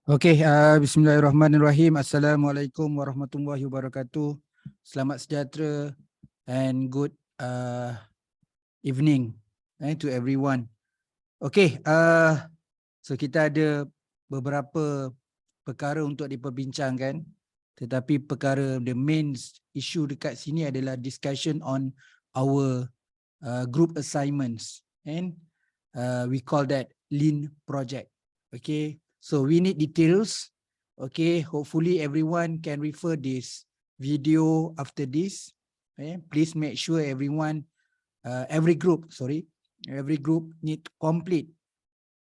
Okey, bismillahirrahmanirrahim. Assalamualaikum warahmatullahi wabarakatuh. Selamat sejahtera and good evening to everyone. Okey, so kita ada beberapa perkara untuk diperbincangkan, tetapi perkara the main issue dekat sini adalah discussion on our group assignments, and we call that lean project. Okay, so we need details. Okay, hopefully everyone can refer this video after this. Okay, please make sure everyone, every group need to complete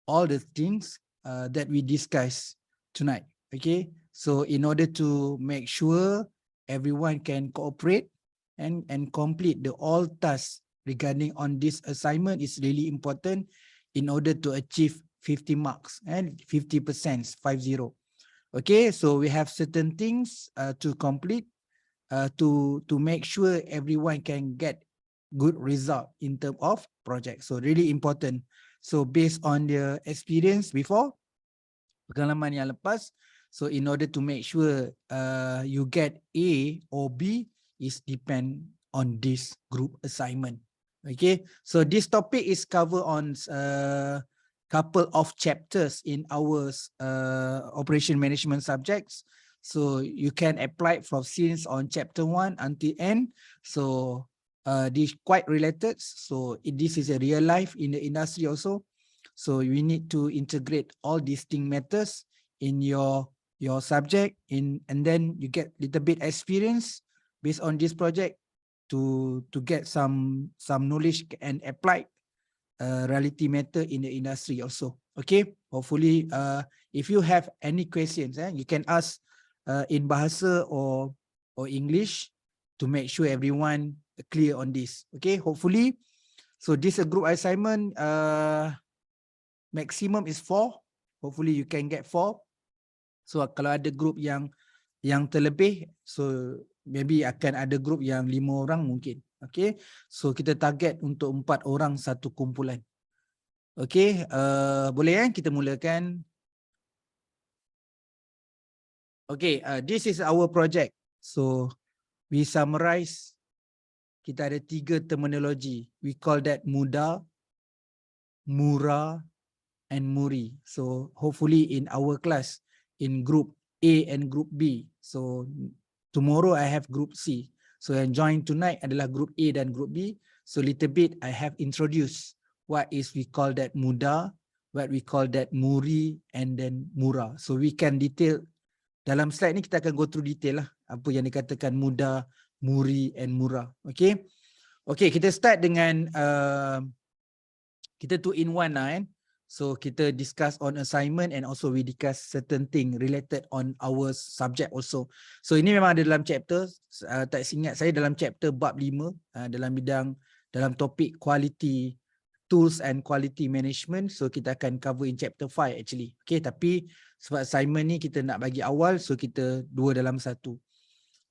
all the things that we discuss tonight. Okay, so in order to make sure everyone can cooperate and complete the all tasks regarding on this assignment is really important in order to achieve 50 marks and 50%, 50. Okay, so we have certain things to complete to make sure everyone can get good result in terms of project. So really important. So based on the experience before, pengalaman yang lepas, so in order to make sure you get A or B is depend on this group assignment. Okay, so this topic is covered on couple of chapters in our operation management subjects. So you can apply from since on chapter 1 until end. So this quite related. So this is a real life in the industry also. So we need to integrate all these thing matters in your subject and then you get little bit experience based on this project to get some knowledge and apply reality matter in the industry also. Okay, hopefully if you have any questions, you can ask in Bahasa or English to make sure everyone clear on this. Okay, hopefully. So this a group assignment, maximum is 4. Hopefully you can get 4. So kalau ada group yang terlebih, so maybe akan ada group yang 5 orang mungkin. Okay, so kita target untuk 4 orang satu kumpulan. Okay, boleh kita mulakan. Okay, this is our project. So we summarize. Kita ada 3 terminologi. We call that Muda, Mura, and Muri. So hopefully in our class, in group A and group B. So tomorrow I have group C. So yang join tonight adalah group A dan group B. So little bit I have introduced what is we call that Muda, what we call that Muri, and then Mura. So we can detail dalam slide ni, kita akan go through detail lah apa yang dikatakan Muda, Muri, and Mura. Okay, okay, kita start dengan kita 2-in-1 lah. So kita discuss on assignment and also we discuss certain thing related on our subject also. So ini memang ada dalam chapter, tak ingat saya dalam chapter bab 5 dalam topik quality tools and quality management. So kita akan cover in chapter 5 actually. Okay, tapi sebab assignment ni kita nak bagi awal, so kita 2 dalam 1.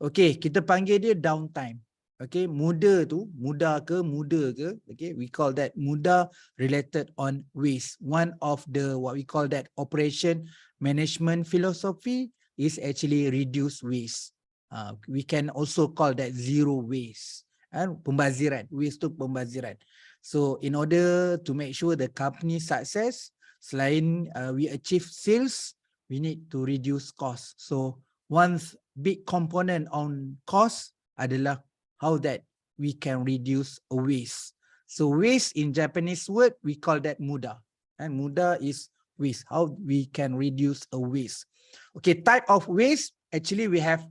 Okay, kita panggil dia downtime. Okay, muda ke, okay, we call that Muda related on waste. One of the what we call that operation management philosophy is actually reduce waste. We can also call that zero waste. Pembaziran, waste tu pembaziran. So in order to make sure the company success, selain we achieve sales, we need to reduce cost. So one big component on cost adalah how that we can reduce a waste. So waste in Japanese word, we call that Muda. And Muda is waste, how we can reduce a waste. Okay, type of waste, actually we have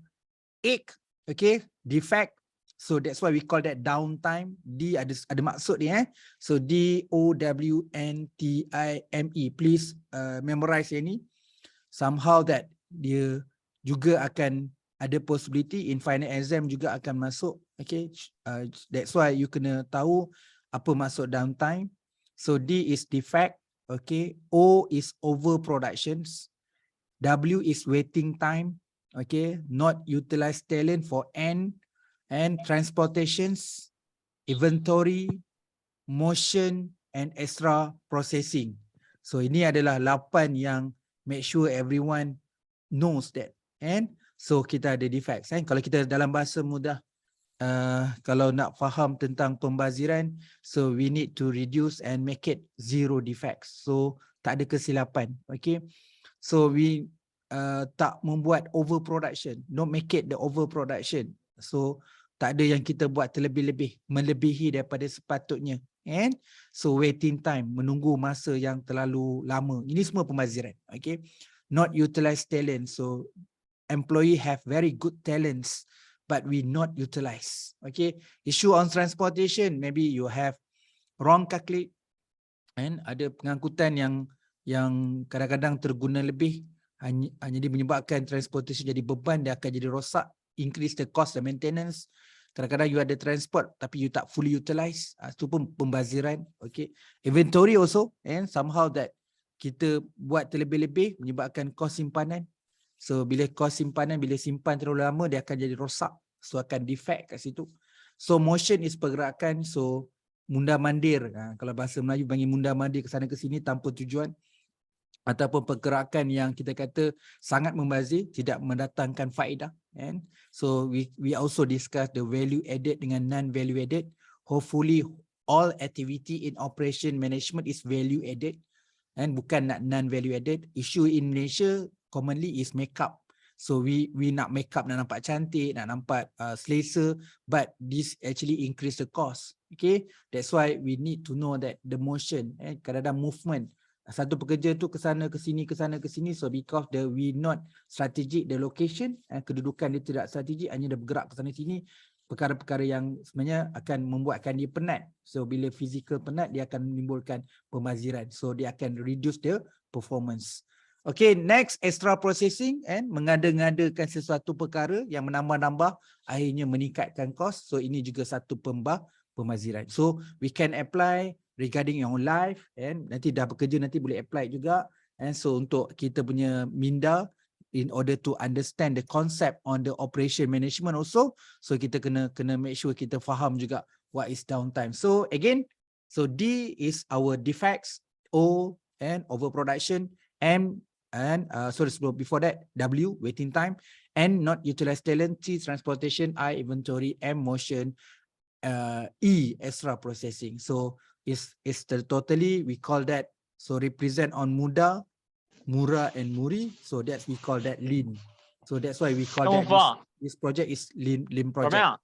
8, okay, defect. So that's why we call that downtime. D ada maksud ni So DOWNTIME. Please memorize ini. Somehow that dia juga akan ada possibility in final exam juga akan masuk. Okay, that's why you kena tahu apa maksud downtime. So D is defect. Okay, O is overproductions. W is waiting time. Okay, not utilized talent for N and transportations, inventory, motion, and extra processing. So ini adalah 8 yang make sure everyone knows that. And so kita ada defects. Kalau kita dalam bahasa mudah, kalau nak faham tentang pembaziran, so we need to reduce and make it zero defects. So tak ada kesilapan. Okay. So we tak membuat overproduction. Don't make it the overproduction. So tak ada yang kita buat terlebih-lebih, melebihi daripada sepatutnya. And so waiting time, menunggu masa yang terlalu lama. Ini semua pembaziran. Okay. Not utilize talent. So employee have very good talents, but we not utilize. Okay. Issue on transportation, maybe you have wrong calculate, and ada pengangkutan yang kadang-kadang terguna lebih, hanya dia menyebabkan transportation jadi beban, dia akan jadi rosak, increase the cost and maintenance. Kadang-kadang you ada transport tapi you tak fully utilize, itu pun pembaziran. Okay. Inventory also, and somehow that kita buat terlebih-lebih menyebabkan kos simpanan. So bila kos simpanan, bila simpan terlalu lama, dia akan jadi rosak, so akan defect kat situ. So motion is pergerakan, so munda-mandir, kalau bahasa Melayu panggil munda-mandir ke sana ke sini tanpa tujuan, ataupun pergerakan yang kita kata sangat membazir, tidak mendatangkan faedah. And so we also discuss the value added dengan non-value added. Hopefully all activity in operation management is value added, and bukan nak non-value added. Issue in Malaysia commonly is makeup. So we nak makeup, nak nampak cantik, nak nampak selesa, but this actually increase the cost. Okay, that's why we need to know that the motion, kadang-kadang movement, satu pekerja tu ke sana ke sini, ke sana ke sini. So because we not strategic the location, kedudukan dia tidak strategic, hanya dia bergerak ke sana sini, perkara-perkara yang sebenarnya akan membuatkan dia penat. So bila physical penat, dia akan menimbulkan pembaziran. So dia akan reduce the performance. Okay, next, extra processing, and mengada-ngadakan sesuatu perkara yang menambah-nambah, akhirnya meningkatkan kos. So ini juga satu pembaziran. So we can apply regarding your life, and nanti dah bekerja nanti boleh apply juga. And so untuk kita punya minda, in order to understand the concept on the operation management also, so kita kena make sure kita faham juga what is downtime. So again, so D is our defects, O and overproduction, M and before that, W waiting time, N not utilized talent, T transportation, I inventory, M motion, E extra processing. So it's totally, we call that, so represent on Muda, Mura and Muri. So that's, we call that lean. So that's why we call that this project is lean project.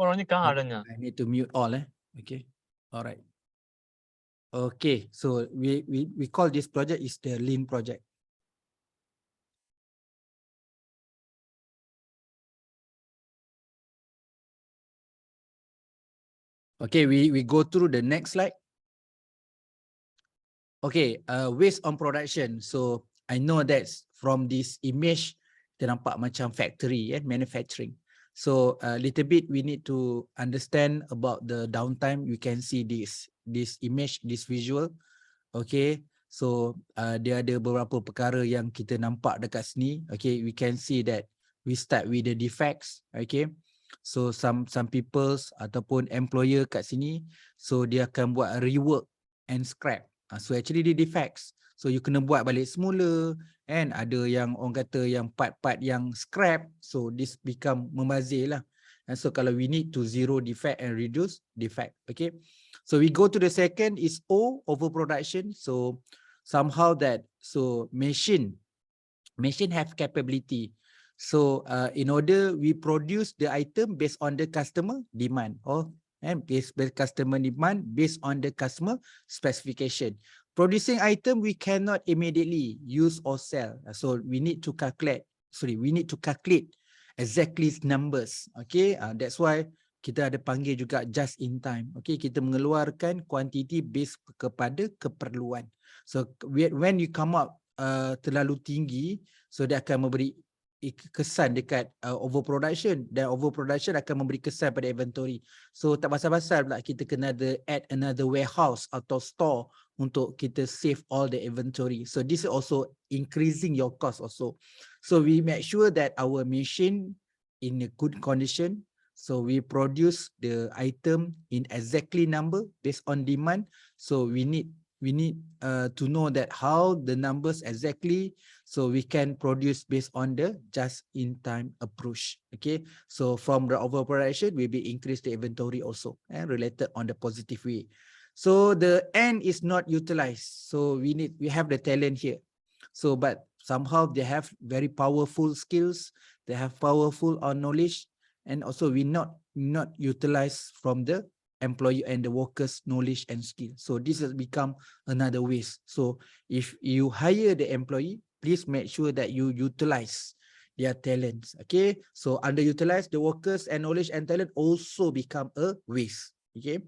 I need to mute all. Okay. All right. Okay. So we call this project is the lean project. Okay, we go through the next slide. Okay, waste on production. So I know that's from this image, kita nampak macam factory, manufacturing. So a little bit we need to understand about the downtime. You can see this image, this visual. Okay, so dia ada beberapa perkara yang kita nampak dekat sini. Okay, we can see that we start with the defects. Okay, so some peoples ataupun employer kat sini, so dia akan buat rework and scrap. So actually the defects, so you kena buat balik semula, and ada yang orang kata yang part-part yang scrap, so this become membazir lah. And so kalau we need to zero defect and reduce defect. Okay, so we go to the second is O, overproduction. So somehow that, so machine have capability. So in order we produce the item based on the customer demand, and based customer demand based on the customer specification. Producing item we cannot immediately use or sell. So we need to calculate exactly numbers. Okay, that's why kita ada panggil juga just in time. Okay, kita mengeluarkan quantity based kepada keperluan. So when you come up terlalu tinggi, so dia akan memberi kesan dekat overproduction, dan overproduction akan memberi kesan pada inventory. So tak pasal-pasal pula kita kena add another warehouse atau store untuk kita save all the inventory. So this is also increasing your cost also. So we make sure that our machine in a good condition. So we produce the item in exactly number based on demand. So we need we need to know that how the numbers exactly, so we can produce based on the just-in-time approach. Okay, so from the overproduction, we will increase the inventory also, and related on the positive way. So the N is not utilized. So we have the talent here. So but somehow they have very powerful skills, they have powerful knowledge, and also we not utilize from the employee and the workers' knowledge and skill. So this has become another waste. So if you hire the employee, please make sure that you utilize their talents. Okay, so underutilize the workers and knowledge and talent also become a waste. Okay,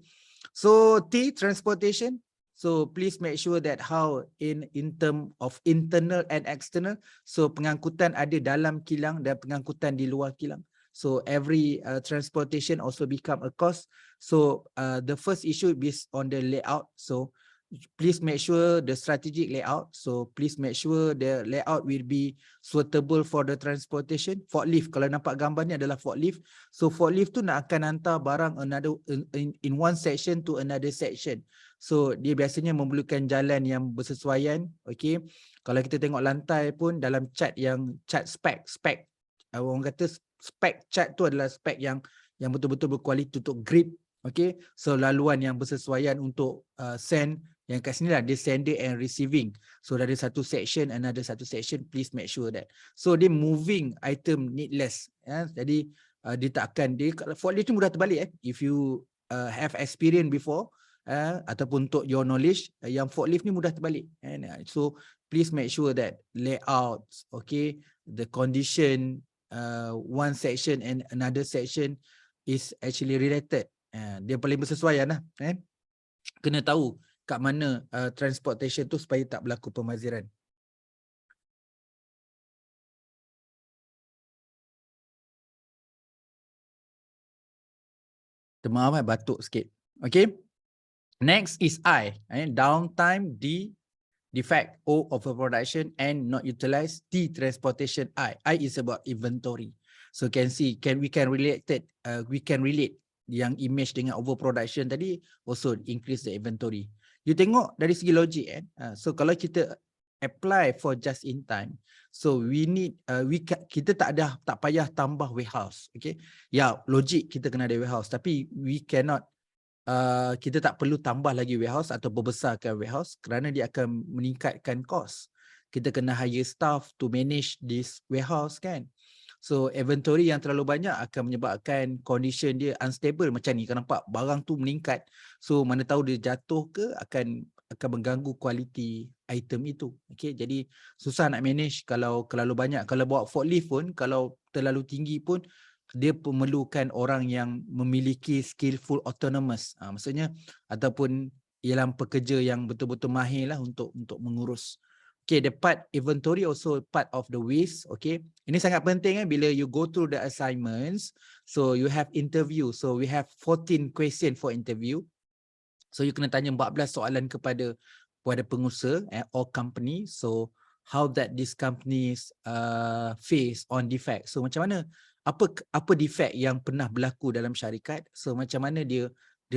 so T, transportation. So please make sure that how in term of internal and external. So pengangkutan ada dalam kilang dan pengangkutan di luar kilang. So every transportation also become a cost. So the first issue is on the layout. So please make sure the strategic layout. So please make sure the layout will be suitable for the transportation. Forklift, kalau nampak gambar ni adalah forklift. So forklift tu nak akan hantar barang another in one section to another section. So dia biasanya memerlukan jalan yang bersesuaian. Okay, kalau kita tengok lantai pun dalam chart yang chart spec, orang kata spec chart tu adalah spec yang betul-betul berkualiti untuk grip. Okay, so laluan yang bersesuaian untuk send. Yang kat sini lah dia sender and receiving. So dari satu section another satu section, please make sure that. So dia moving item needless. Jadi dia tak akan, dia forklift tu mudah terbalik. If you have experience before ataupun untuk your knowledge, yang forklift ni mudah terbalik. So please make sure that layouts, okay, the condition, one section and another section is actually related. Dia paling bersesuaian lah. Kena tahu kat mana transportation tu supaya tak berlaku pemaziran. Maaf batuk sikit. Okay. Next is I. Downtime, D, defect, O, overproduction, and not utilized, T, transportation, I. I is about inventory. So can see, we can relate yang image dengan overproduction tadi, also increase the inventory. You tengok dari segi logik so kalau kita apply for just in time, so we need kita tak payah tambah warehouse. Okay, ya logik kita kena ada warehouse, tapi we cannot kita tak perlu tambah lagi warehouse atau membesarkan warehouse kerana dia akan meningkatkan cost. Kita kena hire staff to manage this warehouse kan. So inventory yang terlalu banyak akan menyebabkan condition dia unstable macam ni. Kau nampak barang tu meningkat. So mana tahu dia jatuh ke akan mengganggu kualiti item itu. Okay, jadi susah nak manage kalau terlalu banyak. Kalau bawa forklift pun, kalau terlalu tinggi pun, dia memerlukan orang yang memiliki skillful autonomous. Maksudnya ataupun ialah pekerja yang betul-betul mahir lah untuk mengurus. Okay, the part inventory also part of the waste. Okay, ini sangat penting bila you go through the assignments. So you have interview. So we have 14 question for interview. So you kena tanya 14 soalan kepada pengusaha or company. So how that these companies face on defect. So macam mana, apa defect yang pernah berlaku dalam syarikat. So macam mana dia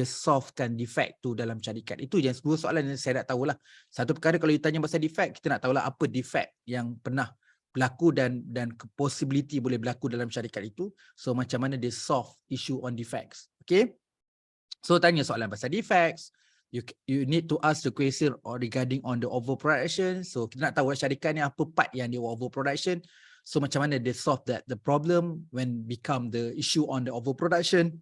solvekan defect tu dalam syarikat. Itu yang dua soalan yang saya nak tahulah. Satu perkara kalau you tanya pasal defect, kita nak tahulah apa defect yang pernah berlaku dan possibility boleh berlaku dalam syarikat itu. So macam mana dia solve issue on defects. Okay. So tanya soalan pasal defects. You need to ask the question regarding on the overproduction. So kita nak tahu syarikat ni apa part yang dia overproduction. So macam mana they solve the problem when become the issue on the overproduction.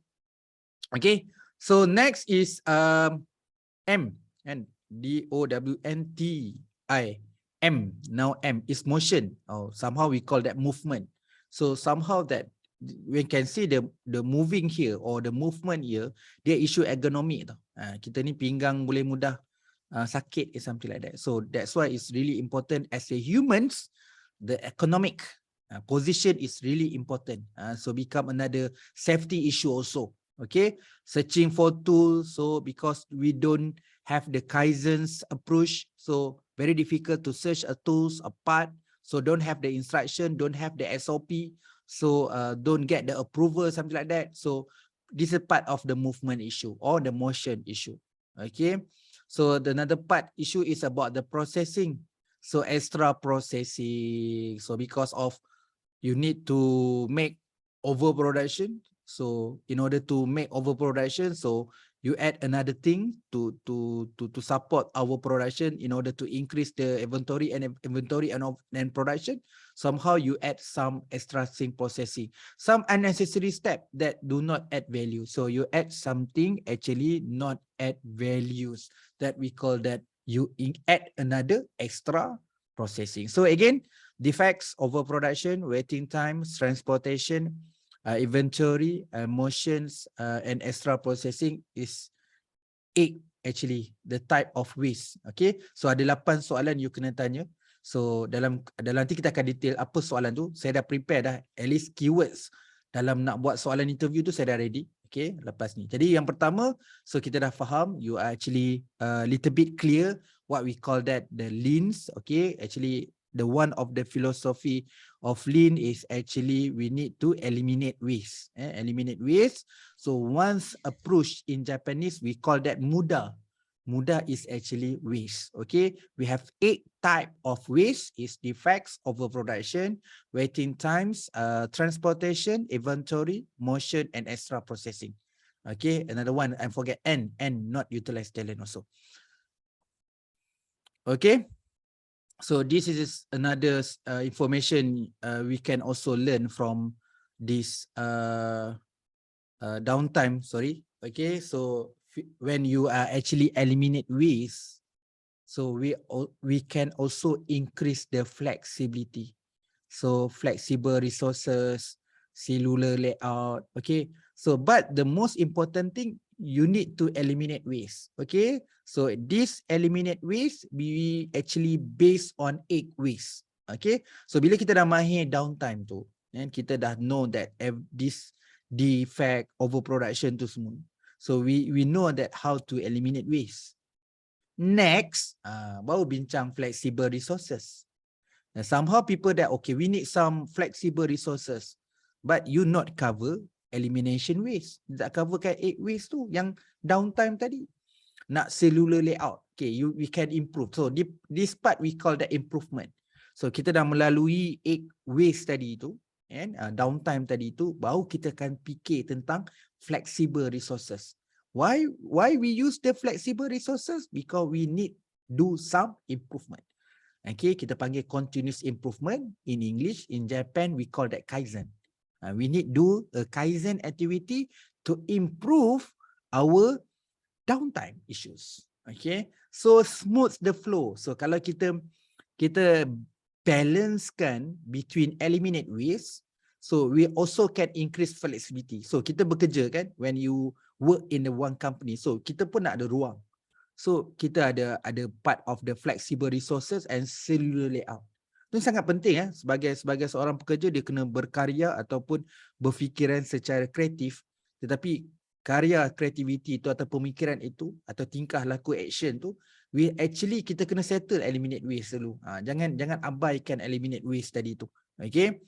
Okay. So next is M, and DOWNTI. M. Now M is motion. Somehow we call that movement. So somehow that we can see the moving here or the movement here, dia issue ergonomic tau. Kita ni pinggang boleh mudah sakit something like that. So that's why it's really important as a humans, the economic position is really important. So become another safety issue also. Okay, searching for tools. So because we don't have the Kaizen's approach, so very difficult to search a tools, a part. So don't have the instruction, don't have the SOP. So don't get the approval, something like that. So this is part of the movement issue or the motion issue. Okay. So the another part issue is about the processing. So extra processing. So because of you need to make overproduction. So in order to make overproduction, so you add another thing to support our production in order to increase the inventory and production. Somehow you add some extra thing processing, some unnecessary step that do not add value. So you add something actually not add values, that we call that you add another extra processing. So again, defects, overproduction, waiting times, transportation, inventory, motions, and extra processing is 8 actually the type of waste. Okay, so ada 8 soalan you kena tanya. So dalam nanti kita akan detail apa soalan tu. Saya dah prepare dah at least keywords dalam nak buat soalan interview tu, saya dah ready. Okay, lepas ni. Jadi yang pertama, so kita dah faham, you are actually little bit clear what we call that the leans. Okay, actually the one of the philosophy of lean is actually we need to eliminate waste. Eliminate waste. So once approached in Japanese, we call that Muda. Muda is actually waste. Okay, we have 8 type of waste: is defects, overproduction, waiting times, transportation, inventory, motion, and extra processing. Okay, another one I forget, and not utilized talent also. Okay, so this is another information we can also learn from this downtime. Sorry. Okay, so when you are actually eliminate waste, so we can also increase the flexibility. So flexible resources, cellular layout. Okay, so but the most important thing, you need to eliminate waste. Okay, so this eliminate waste we actually based on 8 waste. Okay, so bila kita dah mahir downtime tu, and kita dah know that this defect, overproduction tu semua, so we know that how to eliminate waste. Next, baru bincang flexible resources. And somehow people that okay, we need some flexible resources, but you not cover elimination waste. Tak coverkan 8 waste tu yang downtime tadi. Nak cellular layout, okay, we can improve. So this part we call the improvement. So kita dah melalui 8 waste tadi tu, and downtime tadi tu, baru kita akan fikir tentang flexible resources. Why we use the flexible resources? Because we need do some improvement. Okay, kita panggil continuous improvement in English. In Japan, we call that kaizen. We need do a kaizen activity to improve our downtime issues. Okay, so smooth the flow. So kalau kita balancekan between eliminate waste, so we also can increase flexibility. So kita bekerja kan, when you work in the one company, so kita pun nak ada ruang. So kita ada part of the flexible resources and cellular layout. Itu sangat penting sebagai seorang pekerja, dia kena berkarya ataupun berfikiran secara kreatif. Tetapi karya, kreativiti itu atau pemikiran itu atau tingkah laku action tu, kita kena settle eliminate waste dulu. Jangan abaikan eliminate waste tadi tu. Okay.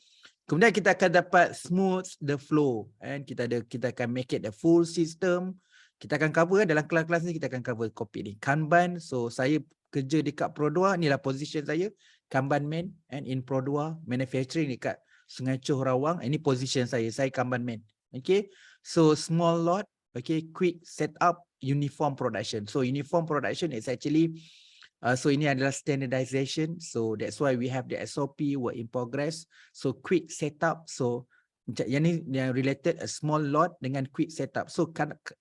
Kemudian kita akan dapat smooth the flow, and kita akan make it the full system. Kita akan cover dalam kelas-kelas ni, kita akan cover kopi ni. Kanban, so saya kerja dekat Pro2, inilah position saya, Kanban man, and in Pro2 manufacturing dekat Sungai Choh Rawang, ini position saya Kanban man. Okay, so small lot, okay, quick setup, uniform production. So uniform production is actually so ini adalah standardization, so that's why we have the SOP, work in progress. So quick setup, so yang ni yang related a small lot dengan quick setup. So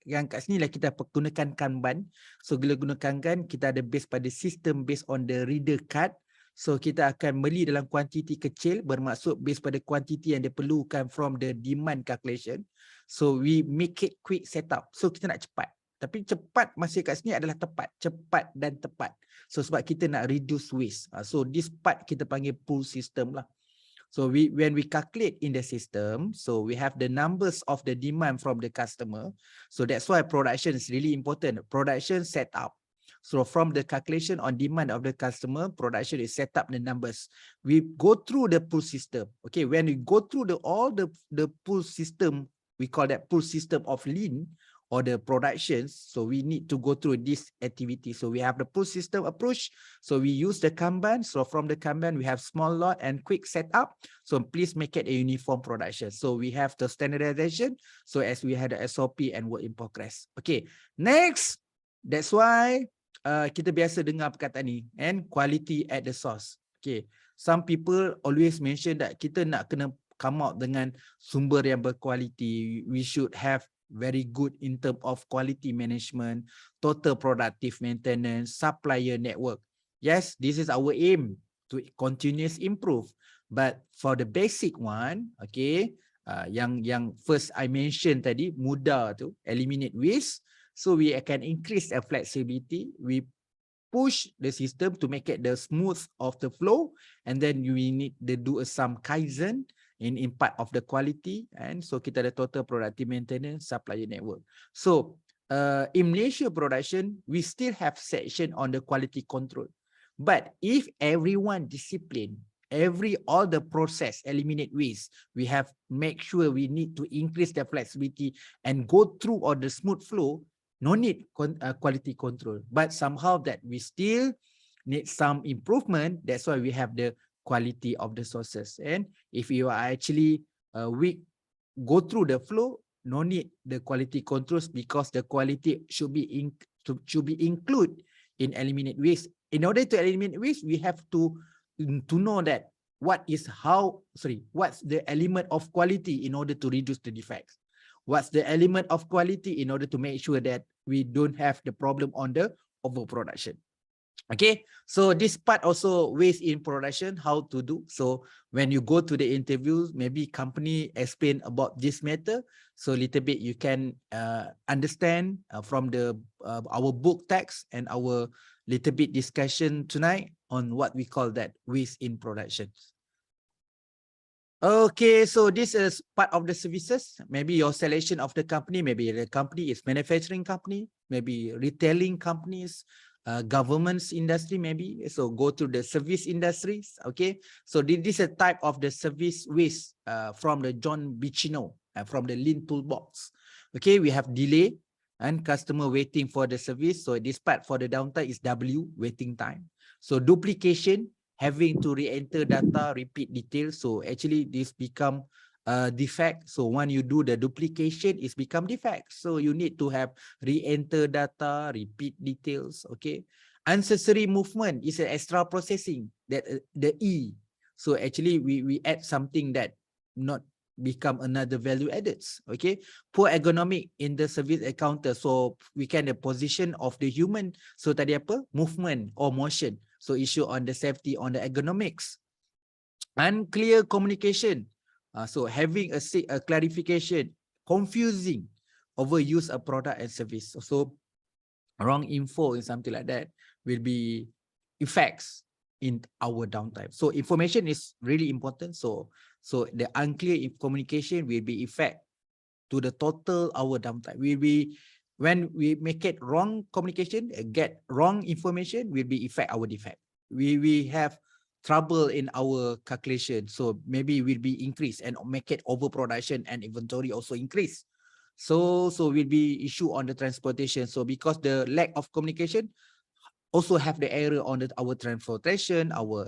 yang kat sini lah kita gunakan Kanban. So bila gunakan Kanban, kita ada base pada sistem based on the reader card. So kita akan beli dalam kuantiti kecil, bermaksud base pada kuantiti yang diperlukan from the demand calculation. So we make it quick setup. So kita nak cepat. Tapi cepat masih kat sini adalah tepat. Cepat dan tepat. So sebab kita nak reduce waste. So this part kita panggil pull system lah. So when we calculate in the system, so we have the numbers of the demand from the customer. So that's why production is really important. Production setup. So from the calculation on demand of the customer, production is set up the numbers. We go through the pull system. Okay, when we go through all the pull system, we call that pull system of lean. or the productions, so we need to go through this activity. So we have the push system approach. So we use the Kanban. So from the Kanban, we have small lot and quick setup. So please make it a uniform production. So we have the standardization. So as we had the SOP and work in progress. Okay, next. That's why kita biasa dengar perkataan ni, and quality at the source. Okay, some people always mention that kita nak kena come out dengan sumber yang berkualiti. We should have very good in term of quality management, total productive maintenance, supplier network. Yes, this is our aim to continuous improve. But for the basic one, okay, yang first I mentioned tadi, Muda tu, eliminate waste. So we can increase the flexibility. We push the system to make it the smooth of the flow, and then we need to do some kaizen in part of the quality, and so kita ada total productive maintenance, supplier network. So in Malaysia production, we still have section on the quality control, but if everyone discipline, all the process eliminate waste, we have make sure we need to increase the flexibility and go through all the smooth flow. No need quality control, but somehow that we still need some improvement. That's why we have the quality of the sources. And if you are actually weak, go through the flow, no need the quality controls, because the quality should be included in eliminate waste. In order to eliminate waste, we have to know that what's the element of quality in order to reduce the defects. What's the element of quality in order to make sure that we don't have the problem on the overproduction. Okay, so this part also waste in production, how to do. So when you go to the interviews, maybe company explain about this matter, so little bit you can understand from the our book text and our little bit discussion tonight on what we call that waste in production. Okay, so this is part of the services. Maybe your selection of the company, maybe the company is manufacturing company, maybe retailing companies, government's industry, maybe. So go to the service industries. Okay, so this is a type of the service waste from the John Bichino, from the Lean Toolbox. Okay, we have delay and customer waiting for the service. So this part for the downtime is W, waiting time. So duplication, having to re-enter data, repeat details. So actually this become defect. So when you do the duplication, it's become defect. So you need to have re-enter data, repeat details. Okay. Unnecessary movement is an extra processing, that the E. So actually we add something that not become another value added. Okay. Poor ergonomic in the service encounter. So we can the position of the human. So tadi apa? Movement or motion. So issue on the safety, on the ergonomics. Unclear communication. So having a clarification, confusing, overuse a product and service. So wrong info and something like that will be effects in our downtime. So information is really important. So the unclear communication will be effect to the total our downtime. Will be when we make it wrong communication, get wrong information, will be affect our defect. We have trouble in our calculation, so maybe will be increased and make it overproduction and inventory also increase. So will be issue on the transportation. So because the lack of communication, also have the error on our transportation, our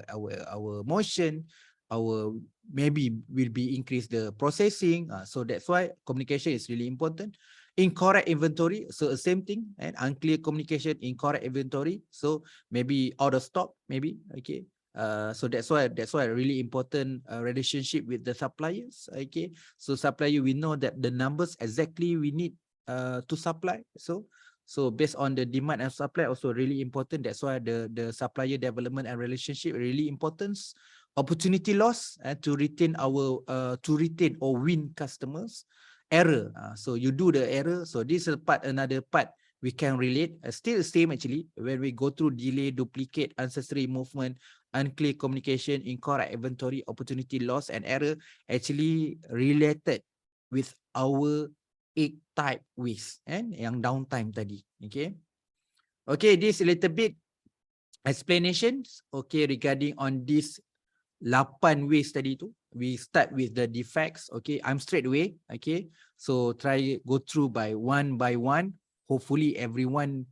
motion, our maybe will be increase the processing. So that's why communication is really important. Incorrect inventory, so the same thing, and unclear communication, incorrect inventory, so maybe out of stock, maybe. Okay, so that's why really important relationship with the suppliers. Okay, so supplier, we know that the numbers exactly we need to supply. So based on the demand and supply also really important. That's why the supplier development and relationship really important. Opportunity loss to retain our or win customers. Error, so you do the error. So this is another part we can relate. Still the same actually, when we go through delay, duplicate, unnecessary movement, unclear communication, incorrect inventory, opportunity loss, and error actually related with our 8 type waste and yang downtime tadi. Okay, this a little bit explanations, okay, regarding on this 8 waste tadi tu. we start with the defects. Okay, I'm straight away. Okay, so try go through by one. Hopefully everyone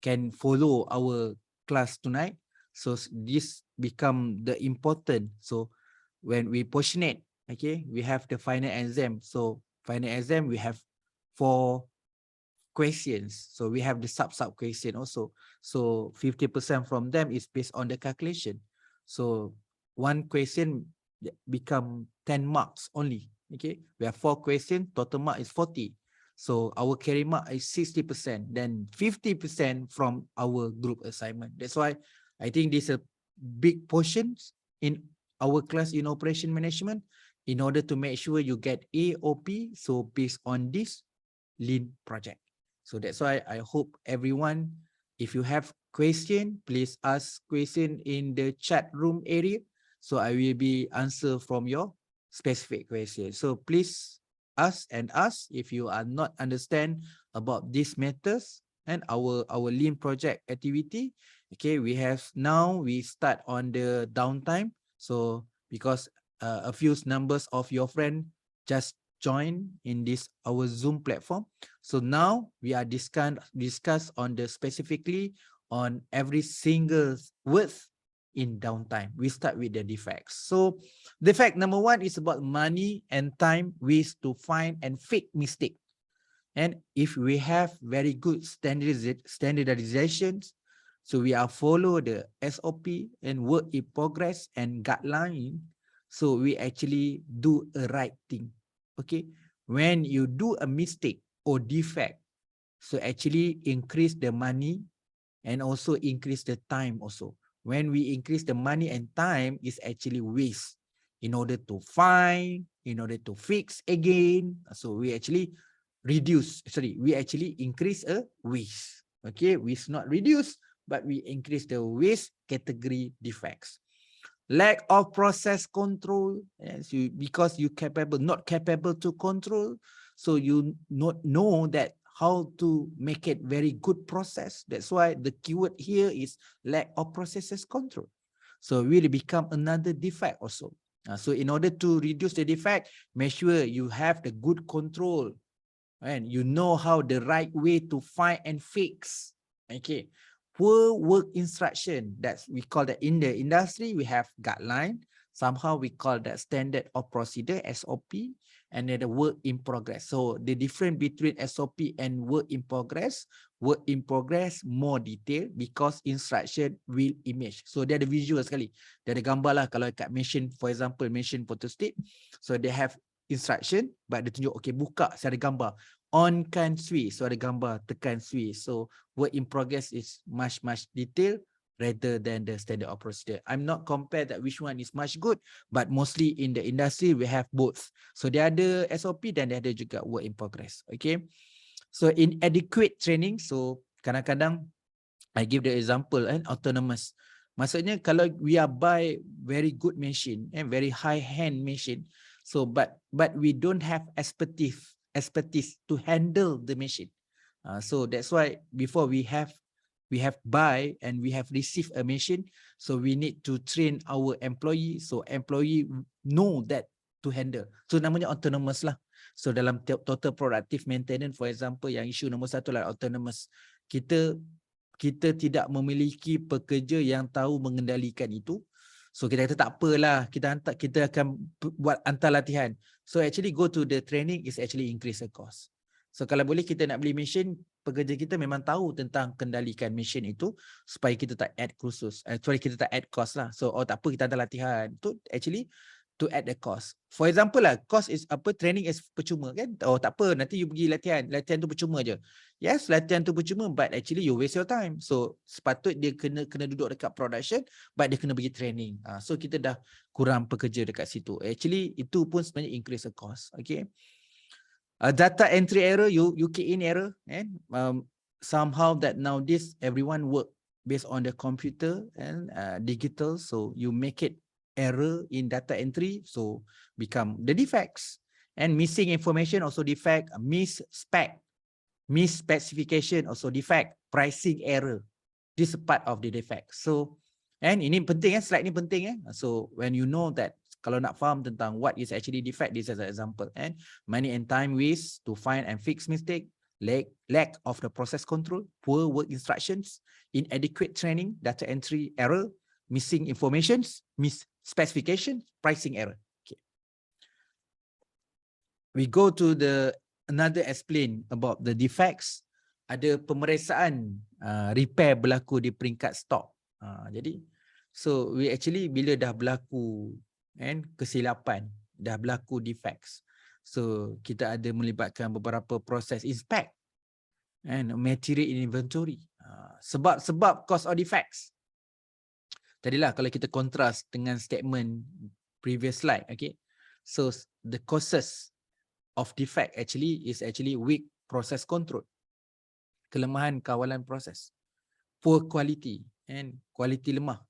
can follow our class tonight. So this become the important. So when we portionate, okay, we have the final exam. So final exam, we have 4 questions. So we have the sub question also. So 50% from them is based on the calculation. So one question become 10 marks only. Okay, we have 4 questions, total mark is 40. So our carry mark is 60%, then 50% from our group assignment. That's why I think this is a big portion in our class in operation management, in order to make sure you get AOP. So based on this lean project. So that's why I hope everyone, if you have question, please ask question in the chat room area. So I will be answer from your specific question. So please ask if you are not understand about these matters and our lean project activity. Okay, we start on the downtime. So because a few numbers of your friend just join in this our Zoom platform. So now we are discuss on the specifically on every single word in downtime. We start with the defects. So defect number 1 is about money and time waste to find and fix mistake. And if we have very good standardizations, so we are follow the SOP and work in progress and guideline. So we actually do a right thing. Okay, when you do a mistake or defect, so actually increase the money and also increase the time also. When we increase the money and time, is actually waste in order to find, in order to fix again. So we actually we actually increase a waste. Okay, waste not reduce, but we increase the waste category defects. Lack of process control, yes, because you not capable to control, so you not know that how to make it very good process. That's why the keyword here is lack of processes control. So really become another defect also. So in order to reduce the defect, make sure you have the good control and you know how the right way to find and fix. Okay. Poor work instruction, that's we call that in the industry, we have guideline. Somehow we call that standard of procedure, SOP, and then the work in progress. So the difference between SOP and work in progress more detailed because instruction will image. So dia ada visual sekali. Dia ada gambar lah kalau kat machine, for example, machine photostat. So they have instruction, but dia tunjuk, okay, buka, saya ada gambar. On-kan switch, so ada gambar, tekan switch. So work in progress is much detailed rather than the standard of procedure. I'm not compare that which one is much good, but mostly in the industry we have both. So dia ada SOP dan dia ada juga work in progress. Okay. So inadequate training, so kadang-kadang I give the example autonomous. Maksudnya kalau we are buy very good machine and very high hand machine, so but we don't have expertise to handle the machine. So that's why before we have buy and we have received a machine, so we need to train our employee, so employee know that to handle. So namanya autonomous lah. So dalam total productive maintenance, for example, yang isu nombor 1 lah autonomous. Kita tidak memiliki pekerja yang tahu mengendalikan itu. So kita kata tak apalah, kita akan buat hantar latihan. So actually go to the training is actually increase the cost. So kalau boleh kita nak beli mesin, pekerja kita memang tahu tentang kendalikan mesin itu supaya kita tak add kursus. Kita tak add cost lah. So tak apa, kita hantar latihan. Itu actually to add the cost. For example lah, cost is apa, training is percuma kan? Tak apa, nanti you pergi latihan tu percuma je. Yes, latihan tu percuma, but actually you waste your time. So sepatut dia kena duduk dekat production, but dia kena pergi training. So kita dah kurang pekerja dekat situ. Actually itu pun sebenarnya increase the cost. Okay. Data entry error, you key in error, and somehow that nowadays everyone work based on the computer and digital, so you make it error in data entry, so become the defects. And missing information also defect, misspecification also defect, pricing error, this is part of the defect. So and ini penting slide ni penting. So when you know that Kalau nak faham tentang what is actually defect, this is an example. And money and time waste to find and fix mistake, lack of the process control, poor work instructions, inadequate training, data entry error, missing informations, miss specification, pricing error. Okay. We go to the another explain about the defects. Ada pemeriksaan repair berlaku di peringkat stok. Jadi so we actually bila dah berlaku kesilapan, dah berlaku defects. So kita ada melibatkan beberapa proses inspect and material in inventory. Sebab cause of defects. Tadilah kalau kita kontras dengan statement previous slide, okay. So the causes of defect is actually weak process control. Kelemahan kawalan proses, poor quality quality lemah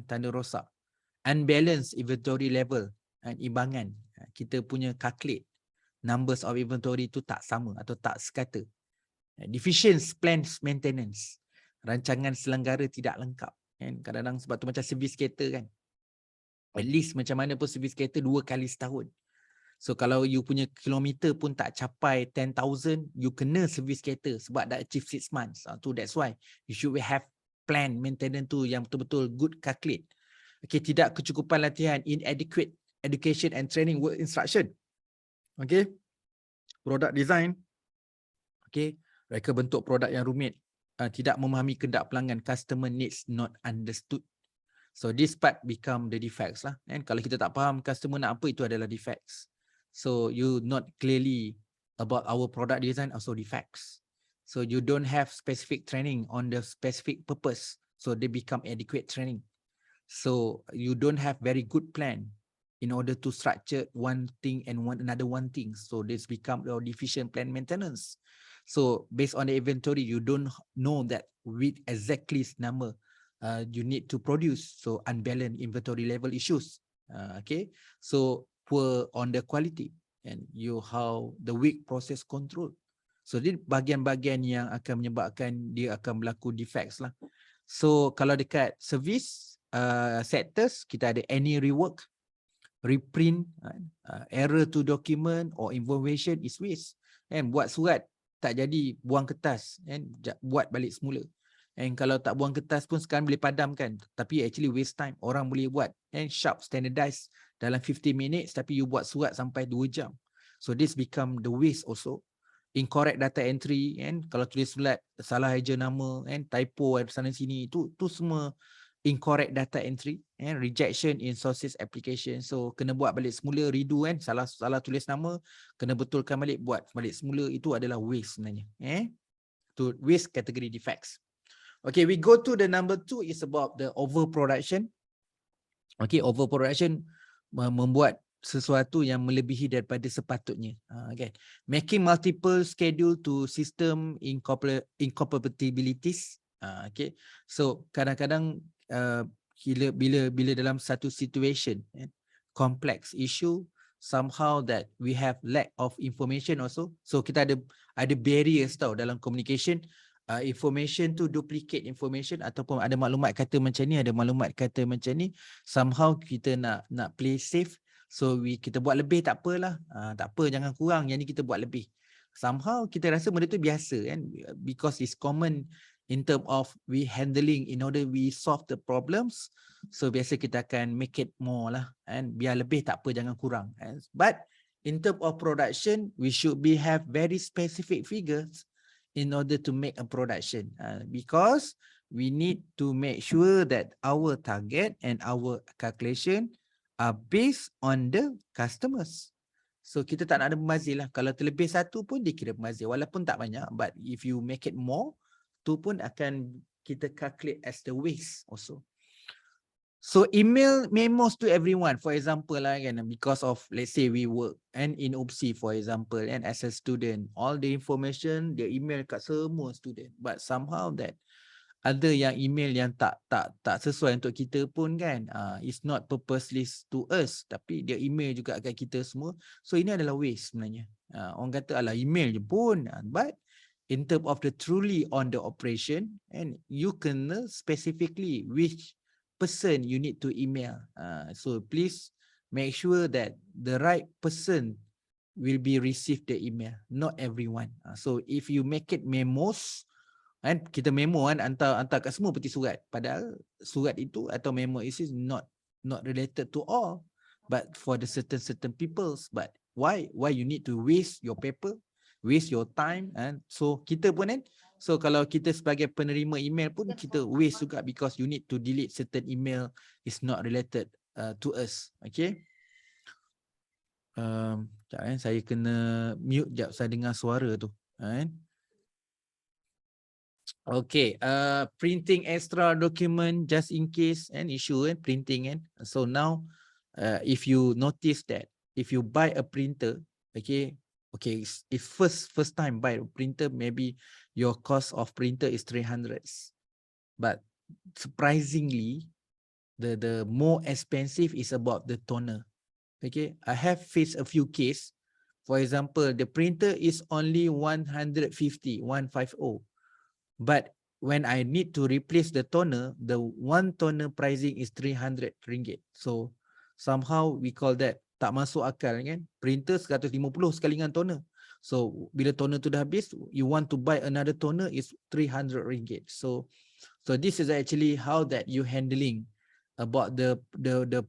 tanda rosak, unbalanced inventory level imbangan, kita punya calculate numbers of inventory tu tak sama atau tak sekata, deficient plans maintenance, rancangan selenggara tidak lengkap, kadang-kadang sebab tu macam servis kereta kan, at least macam mana pun servis kereta 2 kali setahun. So kalau you punya kilometer pun tak capai 10,000, you kena servis kereta sebab dah achieve 6 months. So that's why you should have plan maintenance tu yang betul-betul good calculate. Okay, tidak kecukupan latihan, inadequate education and training work instruction. Okay, product design. Okay, mereka bentuk produk yang rumit, tidak memahami kehendak pelanggan, customer needs not understood. So this part become the defects lah. And kalau kita tak faham customer nak apa, itu adalah defects. So you not clearly about our product design, also defects. So you don't have specific training on the specific purpose. So they become adequate training. So you don't have very good plan in order to structure one thing and another one thing. So this become your deficient plan maintenance. So based on the inventory, you don't know that with exactly number you need to produce. So unbalanced inventory level issues. Okay, so poor on the quality and how the weak process control. So ini bahagian-bahagian yang akan menyebabkan dia akan berlaku defects lah. So kalau dekat service sectors, kita ada any rework, reprint, error to document or information is waste. Buat surat tak jadi, buang kertas, buat balik semula. Kalau tak buang kertas pun sekarang boleh padamkan, tapi actually waste time. Orang boleh buat sharp, standardized dalam 15 minutes, tapi you buat surat sampai 2 jam. So this become the waste also. Incorrect data entry, kalau tulis surat salah eja nama, typo sana sini, tu semua incorrect data entry, rejection in sources application. So kena buat balik semula, redo, salah tulis nama, kena betulkan balik, buat balik semula. Itu adalah waste sebenarnya. To waste category defects. Okay, we go to the number 2 is about the overproduction. Okay, overproduction membuat sesuatu yang melebihi daripada sepatutnya. Okay, making multiple schedule to system incompatibilities. Okay, so kadang-kadang bila dalam satu situation, complex issue, somehow that we have lack of information also. So kita ada barriers tau dalam communication. Information tu duplicate information, ataupun ada maklumat kata macam ni, ada maklumat kata macam ni, somehow kita nak play safe, so kita buat lebih tak apalah, tak apa, jangan kurang, yang ni kita buat lebih. Somehow kita rasa benda tu biasa kan, because it's common in term of we handling, in order we solve the problems, so biasa kita akan make it more lah, biar lebih tak apa, jangan kurang. But in term of production, we should have very specific figures in order to make a production, because we need to make sure that our target and our calculation are based on the customers. So kita tak nak ada pembazir lah. Kalau terlebih satu pun dikira pembazir, walaupun tak banyak, but if you make it more, tu pun akan kita calculate as the waste also. So email memos to everyone, for example lah kan, because of let's say we work in OPSI for example, and as a student, all the information dia email kat semua student, but somehow that ada yang email yang tak sesuai untuk kita pun kan, it's not purposely to us, tapi dia email juga kat kita semua. So ini adalah waste sebenarnya. Orang kata alah email je pun, but in term of the truly on the operation, and you kena specifically which person you need to email. So please make sure that the right person will be receive the email, not everyone. So if you make it memos, kan kita memo kan hantar kat semua peti surat, padahal surat itu atau memo is not related to all, but for the certain peoples. But why you need to waste your paper, waste your time, and so kita pun kan, so kalau kita sebagai penerima email pun kita waste juga, because you need to delete certain email is not related to us. Okay. Sekejap, saya kena mute sekejap, saya dengar suara tu kan. Okay, printing extra document just in case an issue and printing and so now if you notice that if you buy a printer, okay, if first time buy a printer, maybe your cost of printer is 300s, but surprisingly the more expensive is about the toner. Okay, I have faced a few cases. For example, the printer is only 150, but when I need to replace the toner, the one toner pricing is 300 ringgit. So somehow we call that tak masuk akal kan. Printer 150 sekali dengan toner. So bila toner tu dah habis, you want to buy another toner is 300 ringgit. So this is actually how that you handling about the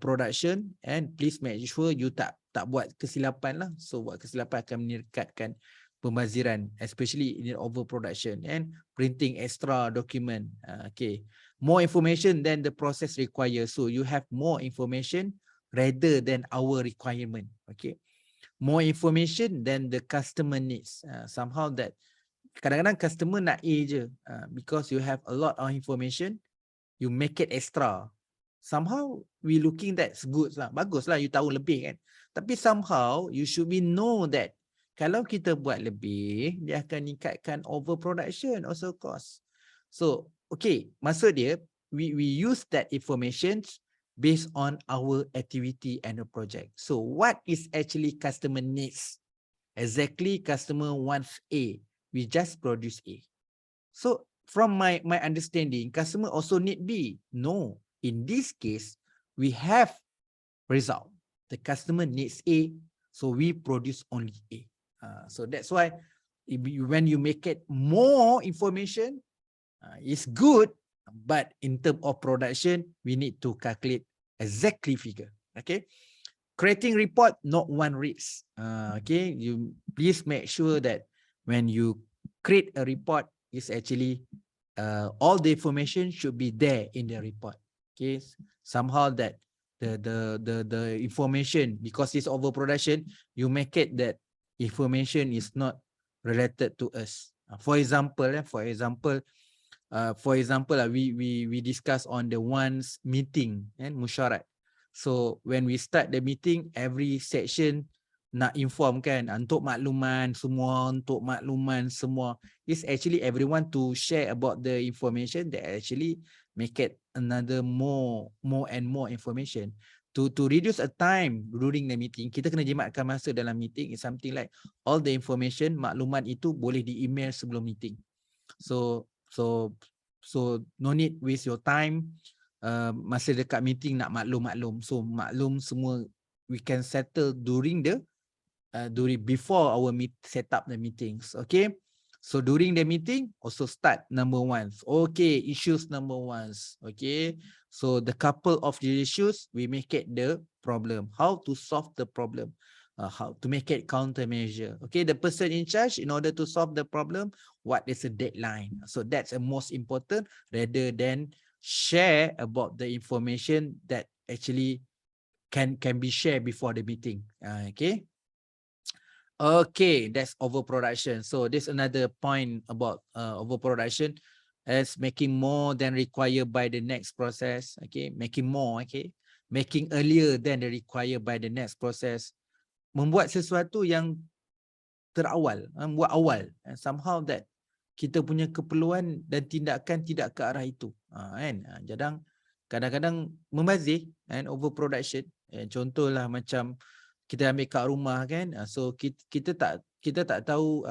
production, and please make sure you tak buat kesilapan lah. So buat kesilapan akan meningkatkan pembaziran, especially in overproduction and printing extra document. Okay, more information than the process requires. So you have more information rather than our requirement. Okay, more information than the customer needs. Somehow that kadang-kadang customer nak A je, because you have a lot of information, you make it extra. Somehow we looking that's good lah, bagus lah you tahu lebih kan. Tapi somehow you should be know that kalau kita buat lebih, dia akan meningkatkan overproduction also cost. So okay, maksud dia we use that information based on our activity and the project. So what is actually customer needs? Exactly, customer wants A, we just produce A. So from my understanding, customer also need B. No, in this case, we have result. The customer needs A, so we produce only A. So that's why when you make it more information, it's good, but in terms of production, we need to calculate exactly figure. Okay, creating report, not one reads. Okay, you please make sure that when you create a report, it's actually all the information should be there in the report. Okay, somehow that the information, because it's overproduction, you make it that information is not related to us. For example, we discuss on the one's meeting and musyarat. So when we start the meeting, every section nak inform kan, untuk makluman semua, is actually everyone to share about the information that actually make it another more and more information. To reduce a time during the meeting, kita kena jimatkan masa dalam meeting, is something like all the information, makluman itu boleh di email sebelum meeting. So no need waste your time masa dekat meeting nak maklum. So maklum semua we can settle during before our set up the meetings. Okay, so during the meeting also start number one. Okay, issues number one. Okay, so the couple of the issues, we make it the problem, how to solve the problem, how to make it countermeasure. Okay, the person in charge, in order to solve the problem, what is the deadline? So that's the most important, rather than share about the information that actually can be shared before the meeting. Okay, that's overproduction. So this another point about overproduction, as making more than required by the next process. Okay, making more. Okay, making earlier than the required by the next process. Membuat sesuatu yang terawal, membuat awal. And somehow that kita punya keperluan dan tindakan tidak ke arah itu. Kan? Kadang-kadang membazir and overproduction. Contohlah macam kita ambil kat rumah kan. So kita tak tahu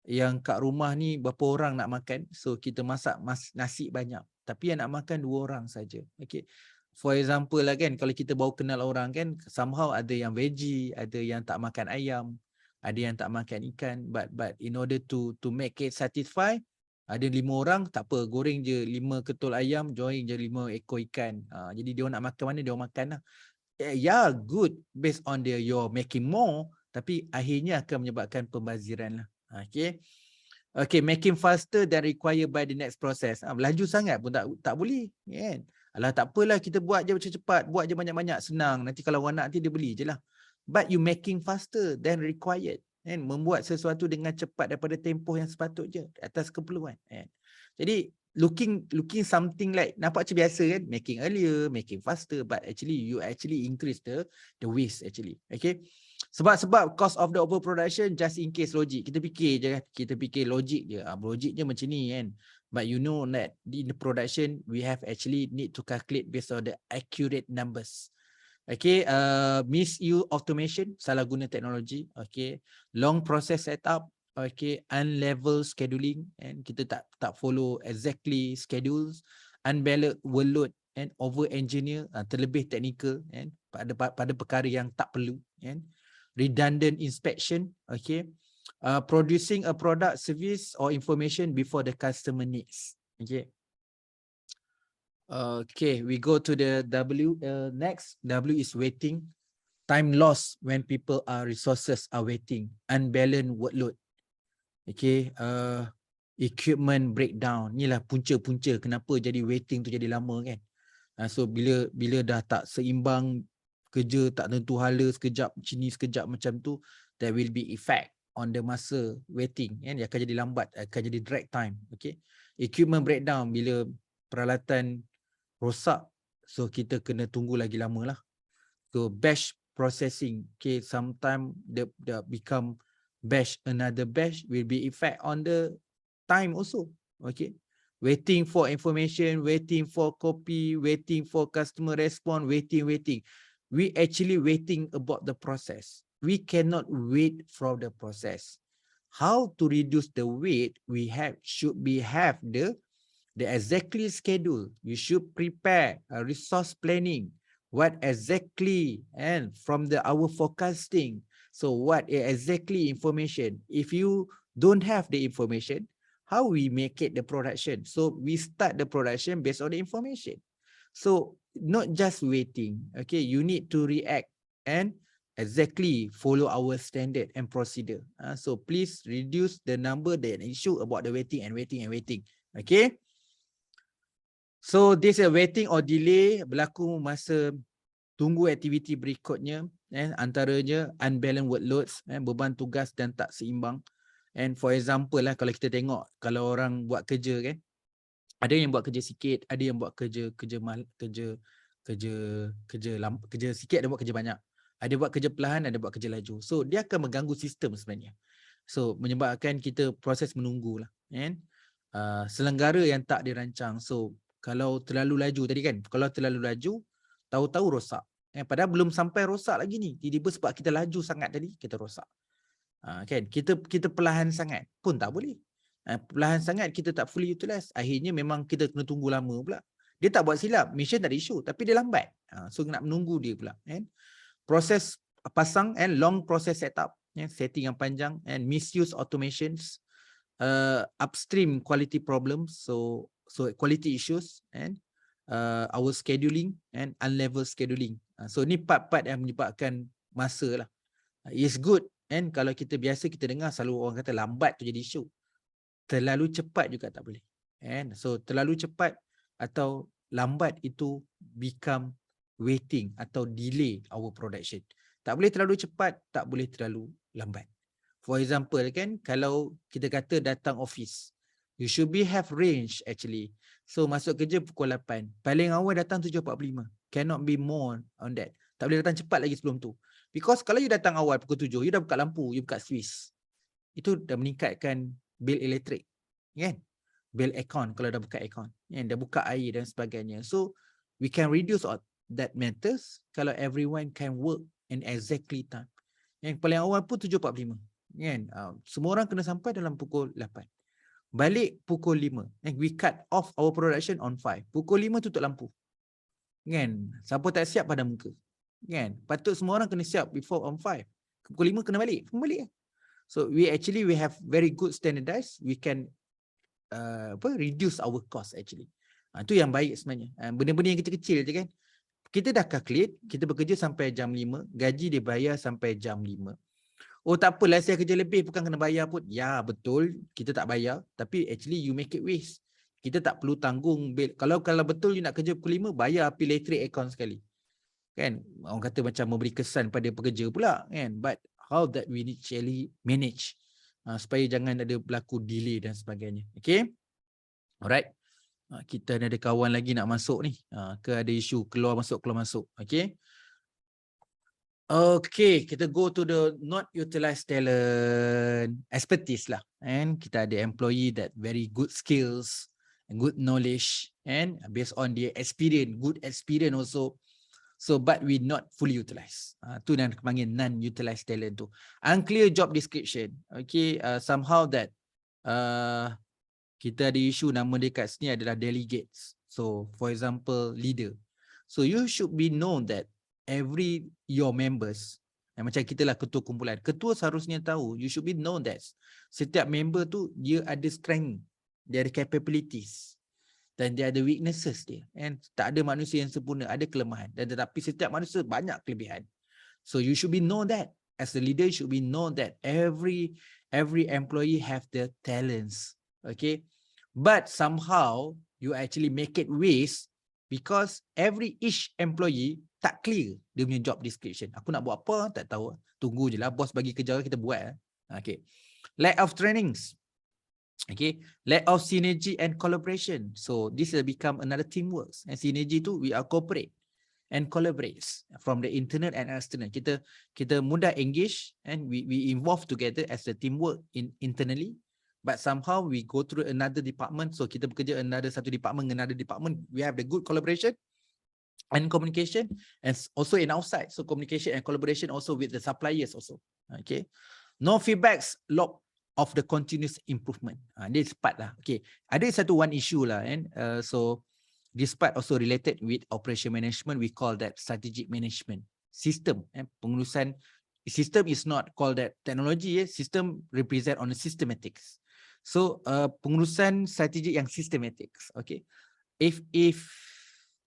yang kat rumah ni berapa orang nak makan. So kita masak nasi banyak. Tapi yang nak makan 2 orang saja. Okay. For example lah kan, kalau kita baru kenal orang kan, somehow ada yang veggie, ada yang tak makan ayam, ada yang tak makan ikan, but in order to make it satisfy, ada 5 orang, tak apa, goreng je 5 ketul ayam, join je 5 ekor ikan. Jadi dia nak makan mana, dia makan lah. Yeah, good based on you're making more, tapi akhirnya akan menyebabkan pembaziran lah. Okay. Okay, making faster than required by the next process. Melaju sangat pun tak boleh. Kan? Alah, tak apalah, kita buat je macam cepat, buat je banyak-banyak, senang. Nanti kalau orang nak, nanti dia beli je lah. But you making faster than required. Kan? Membuat sesuatu dengan cepat daripada tempoh yang sepatutnya atas keperluan. Kan? Jadi, looking something like, nampak macam biasa kan? Making earlier, making faster, but actually, you actually increase the waste actually. Okay? Sebab cost of the overproduction just in case logik. Kita fikir je kan. Kita fikir logik je. Logik je macam ni kan. But you know that in the production, we have actually need to calculate based on the accurate numbers. Okay, misuse automation, salah guna teknologi. Okay, long process setup. Okay, unlevel scheduling, and kita tak follow exactly schedules. Unbalanced workload and over engineer, terlebih teknikal, and pada perkara yang tak perlu, and redundant inspection. Okay, producing a product, service or information before the customer needs. Okay. Okay, we go to the W. Next, W is waiting. Time lost when people resources are waiting. Unbalanced workload. Okay, equipment breakdown. Inilah punca-punca kenapa jadi waiting tu jadi lama kan. So bila dah tak seimbang, kerja tak tentu hala, sekejap sini sekejap macam tu, there will be effect on the masa waiting, kan? Dia akan jadi lambat, akan jadi drag time. Okay, equipment breakdown, bila peralatan rosak, so kita kena tunggu lagi lama lah. So batch processing, okay, sometimes the become batch, another batch will be effect on the time also. Okay, waiting for information, waiting for copy, waiting for customer response, waiting. We actually waiting about the process. We cannot wait from the process. How to reduce the wait? We should have the exactly schedule. You should prepare a resource planning. What exactly, and from our forecasting. So what exactly information? If you don't have the information, how we make it the production? So we start the production based on the information. So not just waiting. Okay, you need to react and exactly follow our standard and procedure. So please reduce the number that issue about the waiting. Okay. So this is waiting or delay berlaku masa tunggu aktiviti berikutnya, antaranya unbalanced workloads, beban tugas dan tak seimbang. And for example lah, kalau kita tengok, kalau orang buat kerja kan, ada yang buat kerja sikit, ada yang buat kerja sikit, ada buat kerja banyak. Ada buat kerja perlahan, ada buat kerja laju. So dia akan mengganggu sistem sebenarnya. So menyebabkan kita proses menunggu lah, kan? Selenggara yang tak dirancang. So kalau terlalu laju tadi kan, kalau terlalu laju, tahu-tahu rosak. Padahal belum sampai rosak lagi ni. Tiba-tiba sebab kita laju sangat tadi, kita rosak. Kan? Kita perlahan sangat pun tak boleh. Perlahan sangat kita tak fully utilize. Akhirnya memang kita kena tunggu lama pula. Dia tak buat silap, mission tak ada isu, tapi dia lambat. So nak menunggu dia pula. Kan? Proses pasang and long process setup, setting yang panjang, and misuse automations, upstream quality problems, so quality issues, and our scheduling and unlevel scheduling. So ni part-part yang menyebabkan masa lah. It's good, and kalau kita biasa kita dengar selalu orang kata lambat tu jadi isu. Terlalu cepat juga tak boleh. And so terlalu cepat atau lambat itu become waiting atau delay our production. Tak boleh terlalu cepat, tak boleh terlalu lambat. For example kan, kalau kita kata datang office, you should have range actually. So masuk kerja pukul 8, paling awal datang 7.45. Cannot be more on that. Tak boleh datang cepat lagi sebelum tu. Because kalau you datang awal pukul 7, you dah buka lampu, you buka switch. Itu dah meningkatkan bil elektrik. Kan? Bil aircon kalau dah buka aircon. Dah buka air dan sebagainya. So we can reduce all that matters kalau everyone can work in exactly time. Yang paling awal pun 7.45. Kan? Semua orang kena sampai dalam pukul 8. Balik pukul 5. We cut off our production on 5. Pukul 5 tutup lampu. Kan? Siapa tak siap pada muka. Kan? Patut semua orang kena siap before on 5. Pukul 5 kena balik. Balik. So we have very good standardized. We can reduce our cost actually. Itu yang baik sebenarnya. Benda-benda yang kecil-kecil je kan. Kita dah calculate, kita bekerja sampai jam 5, gaji dia bayar sampai jam 5. Oh tak apalah, saya kerja lebih bukan kena bayar pun. Ya betul, kita tak bayar, tapi actually you make it waste. Kita tak perlu tanggung bil. Kalau betul you nak kerja pukul 5, bayar api elektrik aircon sekali. Kan? Orang kata macam memberi kesan pada pekerja pula kan. But how that we need actually manage supaya jangan ada berlaku delay dan sebagainya. Okay? Alright. Kita ada kawan lagi nak masuk ni. Ke ada isu keluar masuk. Okay. Okay, kita go to the not utilized talent expertise lah. And kita ada employee that very good skills and good knowledge and based on their experience, good experience also. So but we not fully utilized. Tu yang panggil non-utilized talent tu. Unclear job description. Okay, somehow that kita ada isu nama dia kat sini adalah delegates. So for example leader. So you should be known that every your members, macam kita lah ketua kumpulan. Ketua seharusnya tahu, you should be known that setiap member tu dia ada strength, dia ada capabilities dan dia ada weaknesses dia. And tak ada manusia yang sempurna, ada kelemahan. Dan tetapi setiap manusia banyak kelebihan. So you should be known that as a leader, you should be known that every employee have their talents. Okay, but somehow you actually make it waste because each employee tak clear dia punya job description. Aku nak buat apa tak tahu. Tunggu je lah bos bagi kerja kita buat. Okay, lack of trainings. Okay, lack of synergy and collaboration. So this will become another teamwork. And synergy tu we are cooperate and collaborates from the internal and external. Kita mudah engage and we involve together as a teamwork internally. But somehow we go through another department. So kita bekerja satu department dengan another department. We have the good collaboration and communication, and also in outside. So communication and collaboration also with the suppliers also. Okay. No feedbacks, lack of the continuous improvement. This part lah. Okay. Ada one issue lah. And so this part also related with operation management. We call that strategic management system. Pengurusan system is not called that technology. System represent on the systematics. So pengurusan strategik yang systematics. Okay. If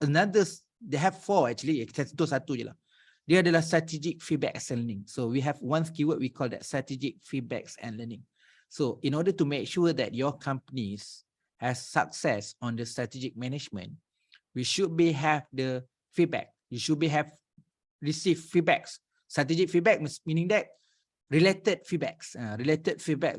another, they have 4 actually. Satu je lah. Dia adalah strategic feedbacks and learning. So we have one keyword we call that strategic feedbacks and learning. So in order to make sure that your companies has success on the strategic management, we should be have the feedback. You should be have receive feedbacks. Strategic feedback meaning that related feedbacks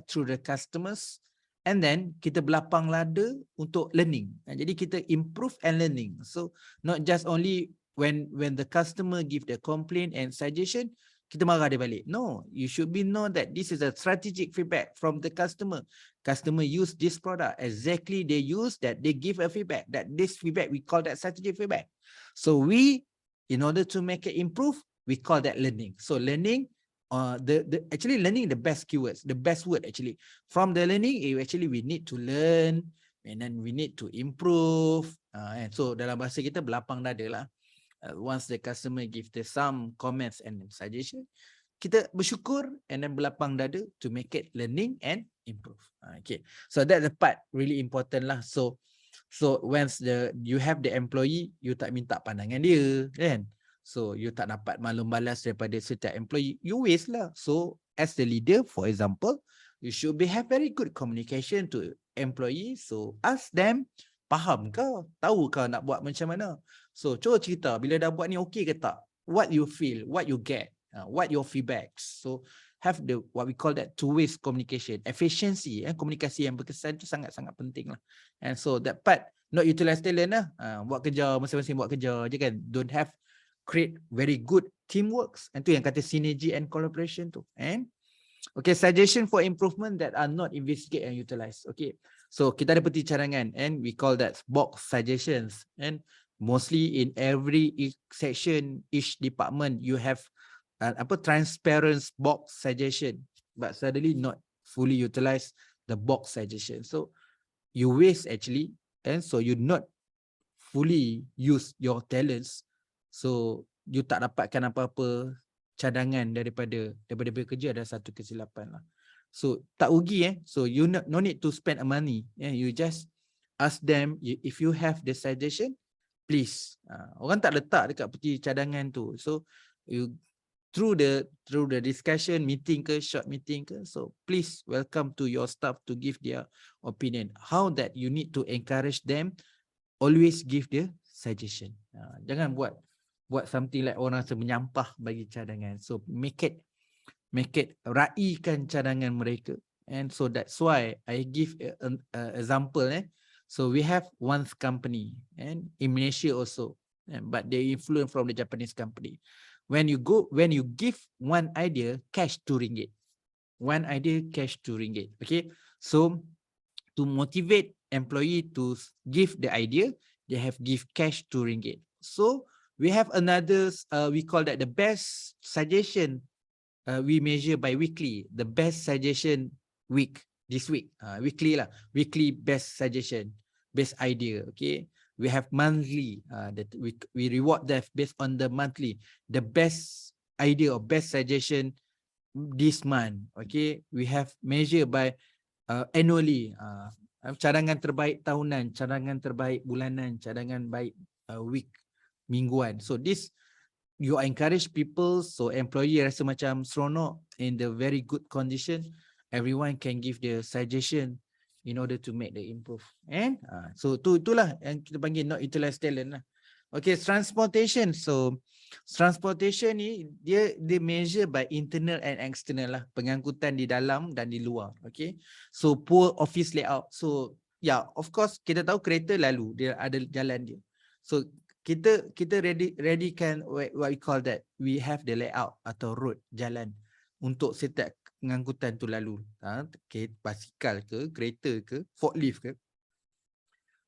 through the customers, and then kita berlapang lada untuk learning. Jadi kita improve and learning. So not just only when the customer give the complaint and suggestion, kita marah dia balik. No, you should be know that this is a strategic feedback from the customer. Customer use this product exactly, they use that, they give a feedback. That this feedback we call that strategic feedback. So we, in order to make it improve, we call that learning. So learning, actually learning the best keywords, the best word actually. From the learning, actually we need to learn and then we need to improve. And so dalam bahasa kita berlapang dada lah. Once the customer give the some comments and suggestion, kita bersyukur and then berlapang dada to make it learning and improve. Okay, so that's the part really important lah. So once you have the employee, you tak minta pandangan dia, kan? So you tak dapat maklum balas daripada setiap employee, you waste lah. So as the leader, for example, you should have very good communication to employees. So ask them, faham kau? Tahu kau nak buat macam mana? So cuba cerita, bila dah buat ni okey ke tak? What you feel, what you get, what your feedbacks. So have the what we call that two-way communication, efficiency, komunikasi yang berkesan tu sangat-sangat penting lah. And so that part, not utilize talent lah. Buat kerja, masing-masing buat kerja je kan. Don't have create very good teamworks. And tu yang kata synergy and collaboration tu. And okay, suggestion for improvement that are not investigate and utilize. Okay, so kita ada peti cadangan and we call that box suggestions. And mostly in every section, each department, you have transparent box suggestion, but suddenly not fully utilize the box suggestion. So you waste actually, and so you not fully use your talents, so you tak dapatkan apa-apa cadangan daripada bekerja, adalah satu kesilapan lah. So tak rugi so you no need to spend a money, you just ask them if you have the suggestion, please. Orang tak letak dekat peti cadangan tu, so you through the discussion meeting ke, short meeting ke, so please welcome to your staff to give their opinion. How that you need to encourage them, always give the suggestion. Jangan buat something like orang rasa menyampah bagi cadangan. So make it raikan cadangan mereka. And so that's why I give an example. So we have one company and in Malaysia also, but they influence from the Japanese company. When you give one idea, cash 2 ringgit. One idea, cash 2 ringgit. Okay. So to motivate employee to give the idea, they have give cash 2 ringgit. So we have another, we call that the best suggestion. We measure by weekly, the best suggestion week, this week, weekly lah, weekly best suggestion, best idea. Okay. We have monthly, that we reward them based on the monthly, the best idea or best suggestion this month. Okay. We have measure by annually, cadangan terbaik tahunan, cadangan terbaik bulanan, cadangan baik week, mingguan. So this you encourage people, so employee rasa macam seronok, in the very good condition, everyone can give the suggestion in order to make the improve. And so itulah yang kita panggil not utilized talent lah. Okay, transportation. So transportation ni dia measure by internal and external lah, pengangkutan di dalam dan di luar. Okay, so poor office layout. So yeah, of course kita tahu kereta lalu, dia ada jalan dia. So kita readykan what we call that, we have the layout atau road, jalan untuk setiap pengangkutan tu lalu, basikal ke, kereta ke, forklift ke.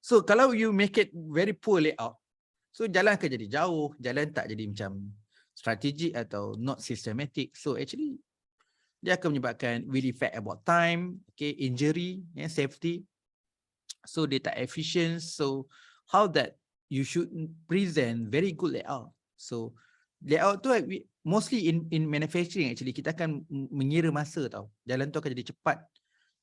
So kalau you make it very poor layout, so jalan akan jadi jauh, jalan tak jadi macam strategic atau not systematic. So actually dia akan menyebabkan will effect about time, okay, injury, safety. So dia tak efficient. So how that you should present very good layout. So layout tu mostly in manufacturing, actually kita akan mengira masa tau. Jalan tu akan jadi cepat.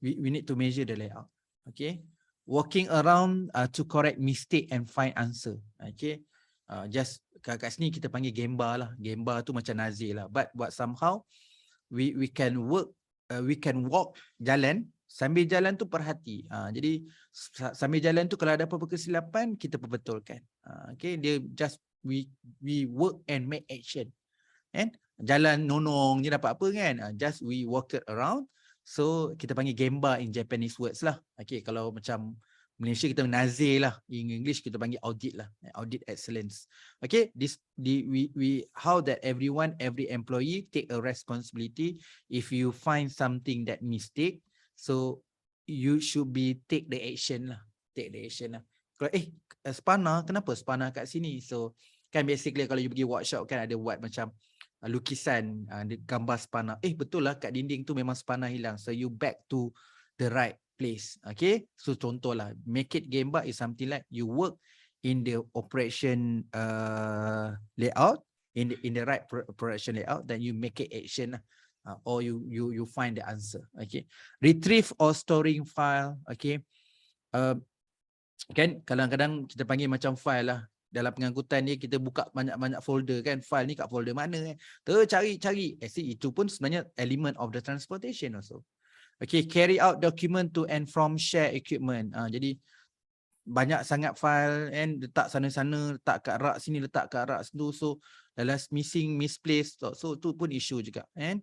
We need to measure the layout. Okay. Walking around to correct mistake and find answer. Okay. Just kat sini kita panggil gembar lah. Gembar tu macam nazir lah. But somehow we can work, we can walk, jalan. Sambil jalan tu perhati. Jadi sambil jalan tu kalau ada apa-apa kesilapan, kita perbetulkan. Okay, dia just we work and make action. And jalan nonong ni dapat apa kan? Just we walk it around. So kita panggil gemba in Japanese words lah. Okay, kalau macam Malaysia kita nazir lah. In English kita panggil audit lah. Audit excellence. Okay, we how that every employee take a responsibility. If you find something that mistake, so you should be take the action lah. Take the action lah. Kalau spana, kenapa spana kat sini? So kan basically kalau you pergi workshop kan ada buat macam lukisan, gambar spana. Betul lah kat dinding tu memang spana hilang. So you back to the right place. Okay. So contohlah, make it gambar is something like you work in the operation layout, in the right operation layout, then you make it action lah. Or you find the answer. Okay. Retrieve or storing file. Okay. Kan kadang-kadang kita panggil macam file lah. Dalam pengangkutan ni kita buka banyak-banyak folder kan. File ni kat folder mana cari. Itu pun sebenarnya element of the transportation also. Okay. Carry out document to and from share equipment. Jadi banyak sangat file and letak sana-sana, letak kat rak sini, letak kat rak situ. So dalam missing, misplaced. So tu pun issue juga. And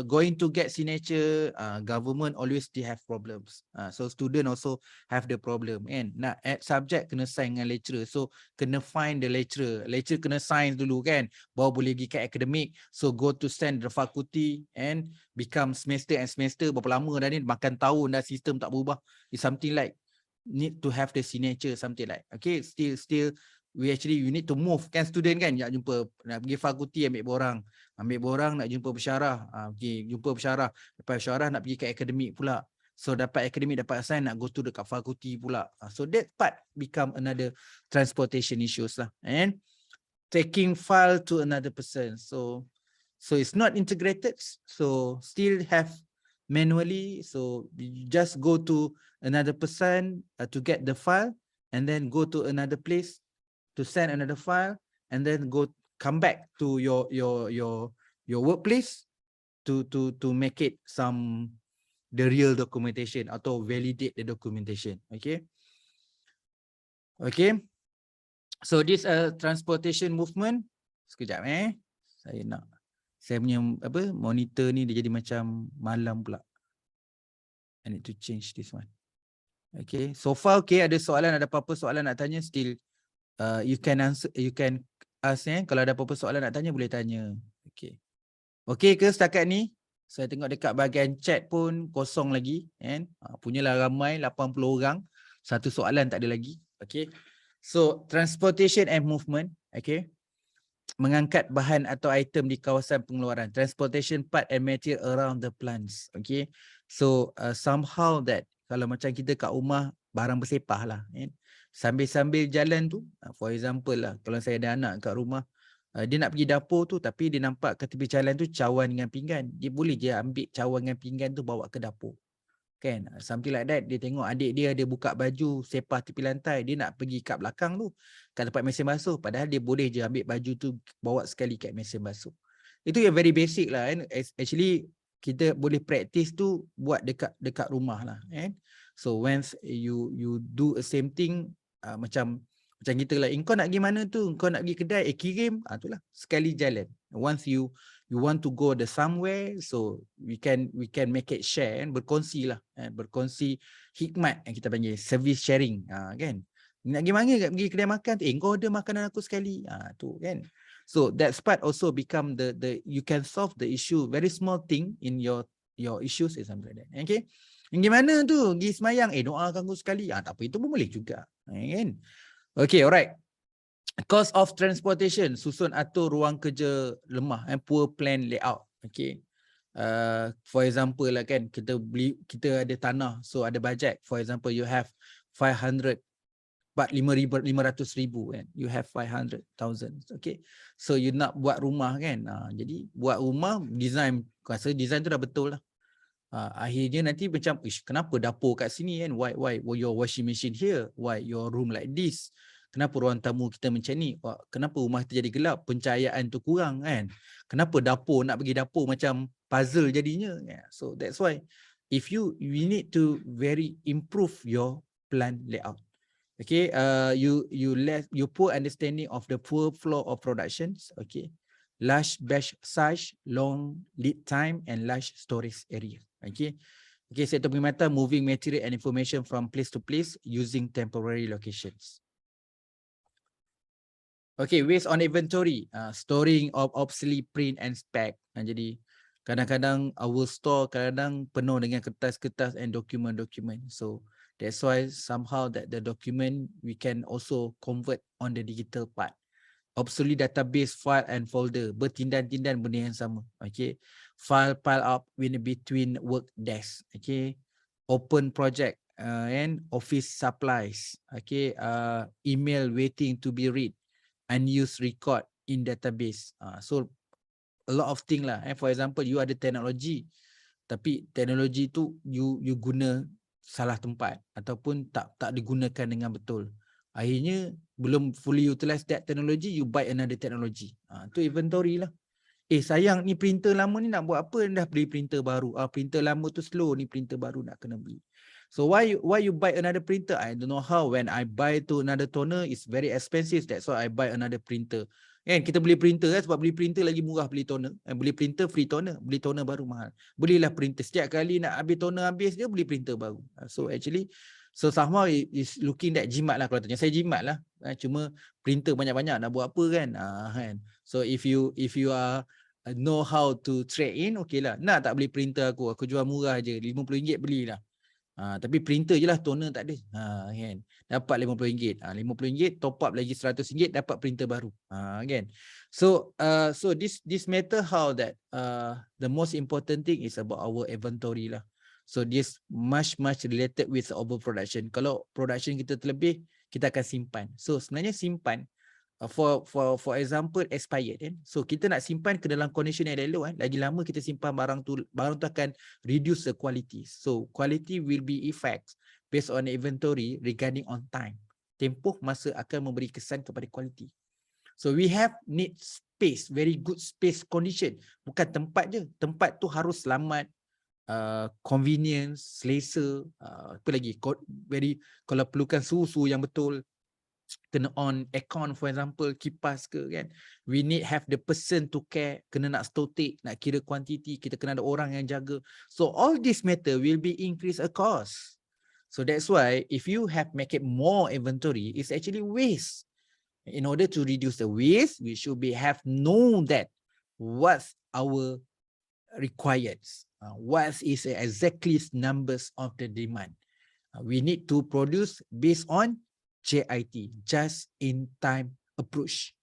going to get signature, government always they have problems. So student also have the problem. And nak add subject kena sign dengan lecturer. So kena find the lecturer. Lecturer kena sign dulu kan, baru boleh pergi ke academic. So go to stand the faculty and become semester and semester. Berapa lama dah ni, makan tahun dah, sistem tak berubah. It's something like need to have the signature, something like. Okay, still you need to move kan, student kan, nak jumpa, nak pergi fakulti ambil borang nak jumpa pensyarah, jumpa pensyarah, lepas pensyarah nak pergi ke akademik pula. So dapat akademik, dapat assign, nak go to dekat fakulti pula. So that part become another transportation issues lah. And taking file to another person. So it's not integrated. So still have manually. So you just go to another person to get the file, and then go to another place to send another file, and then come back to your workplace to make it the real documentation atau validate the documentation. Okay. So this transportation movement. Sekejap saya punya monitor ni dia jadi macam malam pula. I need to change this one. Okay, so far okay, ada soalan, ada apa-apa soalan nak tanya, still you can ask kalau ada apa-apa soalan nak tanya boleh tanya. Okay ke setakat ni? Saya tengok dekat bahagian chat pun kosong lagi kan. Punyalah ramai 80 orang, satu soalan tak ada lagi. Okay. So transportation and movement, okay. Mengangkat bahan atau item di kawasan pengeluaran, transportation part and material around the plants. Okay. So somehow that kalau macam kita kat rumah barang bersepah lah kan. Sambil-sambil jalan tu, for example lah, kalau saya ada anak kat rumah, dia nak pergi dapur tu tapi dia nampak kat tepi jalan tu cawan dengan pinggan, dia boleh je ambil cawan dengan pinggan tu bawa ke dapur. Kan, something like that. Dia tengok adik dia buka baju sepah tepi lantai, dia nak pergi kat belakang tu kat tempat mesin basuh, padahal dia boleh je ambil baju tu bawa sekali kat mesin basuh. Itu yang very basic lah kan. Actually kita boleh practice tu buat dekat rumah lah kan. So once you do the same thing, macam kita lah, kau nak pergi mana tu, kau nak pergi kedai, kirim, itulah sekali jalan. Once you want to go the somewhere, so we can make it share, berkongsi lah, berkongsi hikmat yang kita panggil service sharing, kan. Nak pergi mana, pergi kedai makan tu, kau order makanan aku sekali, tu kan. So that part also become the you can solve the issue, very small thing in your issues is something like that. Okay, gimana tu, pergi semayang, doakan aku sekali, tak apa, itu pun boleh juga, kan. Okay, alright. Cost of transportation, susun atur ruang kerja lemah and poor plan layout. Okay. For example lah kan, kita ada tanah, so ada budget. For example, you have 500, but 500,000 kan. You have 500,000. Okay. So you nak buat rumah kan. Jadi buat rumah, design, rasa design tu dah betul lah. Akhirnya nanti macam, kenapa dapur kat sini kan? Why your washing machine here? Why your room like this? Kenapa ruang tamu kita macam ni? Kenapa rumah kita jadi gelap? Pencahayaan tu kurang kan? Kenapa dapur nak pergi dapur macam puzzle jadinya? So that's why if you need to very improve your plan layout. Okay, you poor understanding of the poor flow of productions. Okay, large batch size, long lead time, and large storage area. Okay, sektor perkhidmatan, moving material and information from place to place using temporary locations. Okay, waste on inventory, storing of obsolete print and spec. Jadi kadang-kadang our store kadang penuh dengan kertas-kertas and dokumen-dokumen. So that's why somehow that the document we can also convert on the digital part. Obsolete database, file and folder, bertindan-tindan benda yang sama. Okay, file pile up in between work desk. Okay, open project and office supplies. Okay, email waiting to be read, unused record in database. So a lot of thing lah. For example, you ada teknologi, tapi teknologi tu you guna salah tempat ataupun tak digunakan dengan betul. Akhirnya belum fully utilize that technology, you buy another technology. Tu inventory lah. Sayang ni printer lama ni nak buat apa, dah beli printer baru. Printer lama tu slow, ni printer baru nak kena beli. So why you buy another printer? I don't know how. When I buy to another toner, it's very expensive. That's why I buy another printer. Kan kita beli printer kan, sebab beli printer lagi murah beli toner. Beli printer free toner, beli toner baru mahal. Belilah printer, setiap kali nak habis toner habis dia beli printer baru. So actually, so somehow is looking that jimat lah. Kalau tanya saya jimat lah. Cuma printer banyak-banyak nak buat apa kan? Kan. So if you are know how to trade in, okay lah. Nak tak beli printer aku jual murah je, RM50 belilah. Tapi printer je lah, toner tak ada. Kan. Dapat RM50. RM50 top up lagi RM100 dapat printer baru. Kan. So this matter how that the most important thing is about our inventory lah. So this much related with overproduction. Kalau production kita terlebih, kita akan simpan. So sebenarnya simpan for example expired kan. So kita nak simpan ke dalam condition yang elok kan. Lagi lama kita simpan barang tu akan reduce the quality. So quality will be effects based on the inventory regarding on time. Tempoh masa akan memberi kesan kepada quality. So we have need space, very good space condition. Bukan tempat je. Tempat tu harus selamat, convenience, selesa, apa lagi, very, kalau perlukan suhu yang betul, kena on aircon for example, kipas ke kan. We need have the person to care, kena nak stock, nak kira quantity, kita kena ada orang yang jaga. So all this matter will be increase a cost. So that's why if you have make it more inventory, it's actually waste. In order to reduce the waste, we should have known that what's our requires, what is exactly numbers of the demand. We need to produce based on JIT, just in time approach.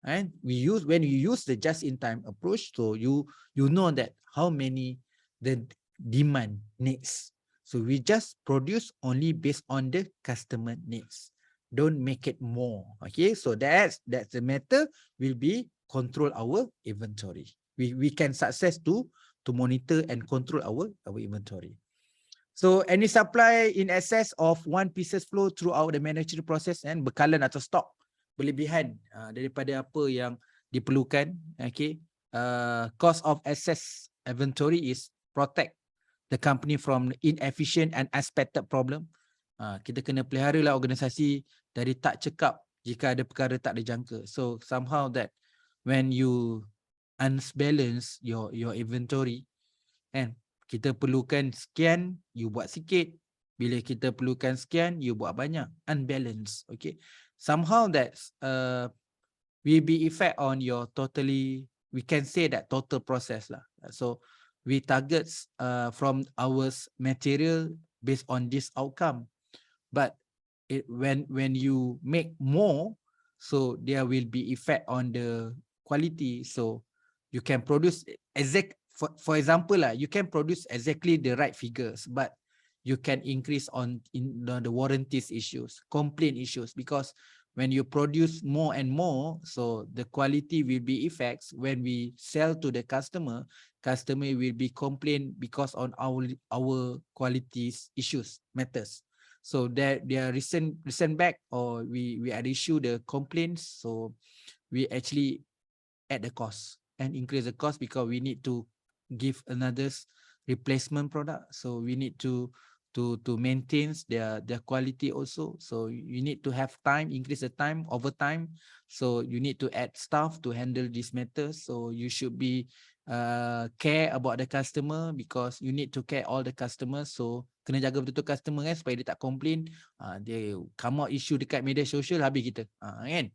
And when you use the just in time approach, so you know that how many the demand needs. So we just produce only based on the customer needs. Don't make it more. Okay, so that's the matter will be control our inventory. We can success to monitor and control our inventory. So any supply in excess of one pieces flow throughout the manufacturing process and bekalan atau stok berlebihan daripada apa yang diperlukan. Okay, cost of excess inventory is protect the company from inefficient and unexpected problem. Kita kena pelihara lah organisasi dari tak cekap jika ada perkara tak dijangka. So somehow that when you unbalance your inventory and kita perlukan sekian, you buat sikit. Bila kita perlukan sekian, you buat banyak. Unbalance. Okay. Somehow that will be effect on your totally, we can say that total process lah. So we target from our material based on this outcome. But when you make more, so there will be effect on the quality. So you can produce exact, for example lah, you can produce exactly the right figures, but you can increase on the warranties issues, complaint issues, because when you produce more and more, so the quality will be effects. When we sell to the customer will be complain because on our qualities issues matters. So that their recent back, or we had issue the complaints, so we actually add the cost and increase the cost because we need to give another replacement product. So we need to maintain their quality also. So you need to have time, increase the time over time. So you need to add staff to handle this matter. So you should be care about the customer, because you need to care all the customers. So kena jaga betul-betul customer kan, supaya dia tak complain. Dia come out issue dekat media sosial, habis kita. Kan?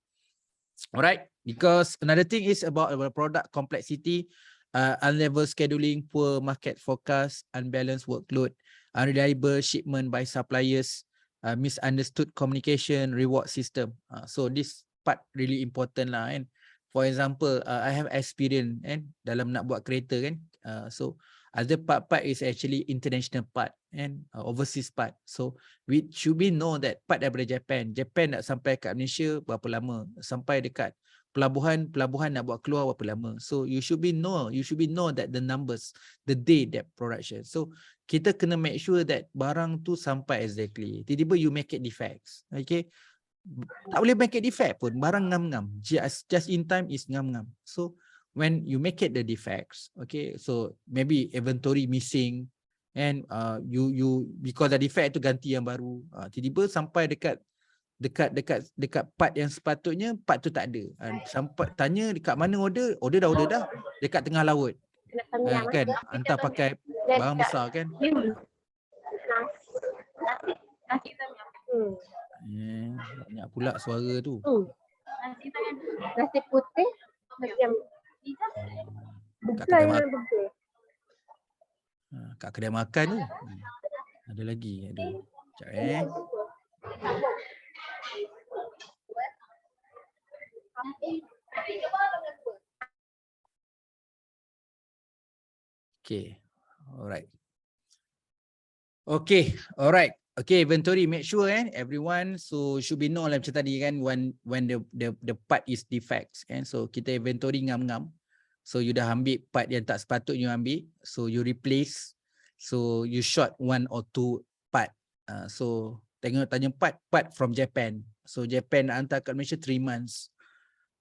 Alright, because another thing is about our product complexity, unlevel scheduling, poor market forecast, unbalanced workload, unreliable shipment by suppliers, misunderstood communication, reward system. So this part really important lah kan. For example, I have experience dalam nak buat kereta kan. So other part is actually international part and overseas part. So we should be know that part daripada Japan nak sampai kat Malaysia berapa lama, sampai dekat pelabuhan nak buat keluar berapa lama. So you should be know that the numbers, the day that production. So kita kena make sure that barang tu sampai exactly. Tiba-tiba you make it defects. Okay, tak boleh make it defect pun, barang ngam-ngam. Just in time is ngam-ngam. So when you make it the defects, okay, so maybe inventory missing and you because the defect tu ganti yang baru, tiba-tiba sampai dekat part yang sepatutnya part tu tak ada. Sampai tanya dekat mana order dah dekat tengah laut. Kan hantar pakai barang besar kan. Banyak pula suara tu. Nasi putih macam kat kedai makan tu. Ada lagi. Aduh. Sekejap Okay. Alright. Okay, alright. Okay, inventory, make sure everyone so should be know lah macam tadi kan when the part is defects kan. So kita inventory ngam-ngam. So you dah ambil part yang tak sepatutnya ambil. So you replace. So you short 1 or 2 part. So tanya part from Japan. So Japan hantar kat Malaysia 3 months.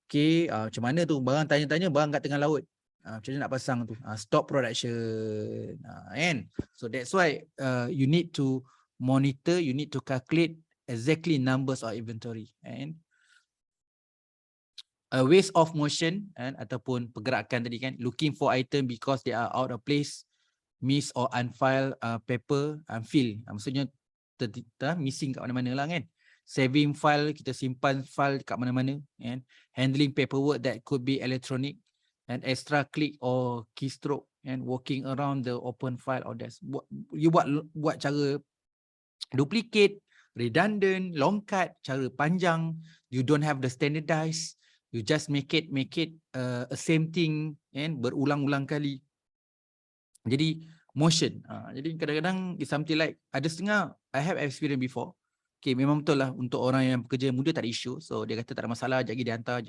Okay, macam mana tu? Barang tanya-tanya barang kat tengah laut. Macam mana nak pasang tu? Stop production. Kan? So that's why you need to monitor, you need to calculate exactly numbers of inventory. And waste of motion ataupun pergerakan tadi kan, looking for item because they are out of place, miss or unfiled paper, unfilled. Maksudnya missing kat mana-mana lah kan. Saving file, kita simpan file kat mana-mana. And handling paperwork that could be electronic, and extra click or keystroke, and walking around the open file or desk. You buat cara duplicate, redundant, long cut, cara panjang. You don't have the standardized. You just make it a same thing and berulang-ulang kali. Jadi motion. Jadi kadang-kadang it's something like ada setengah I have experience before. Okay, memang betul lah untuk orang yang bekerja muda tak ada isu. So dia kata tak ada masalah, jagi dia hantar.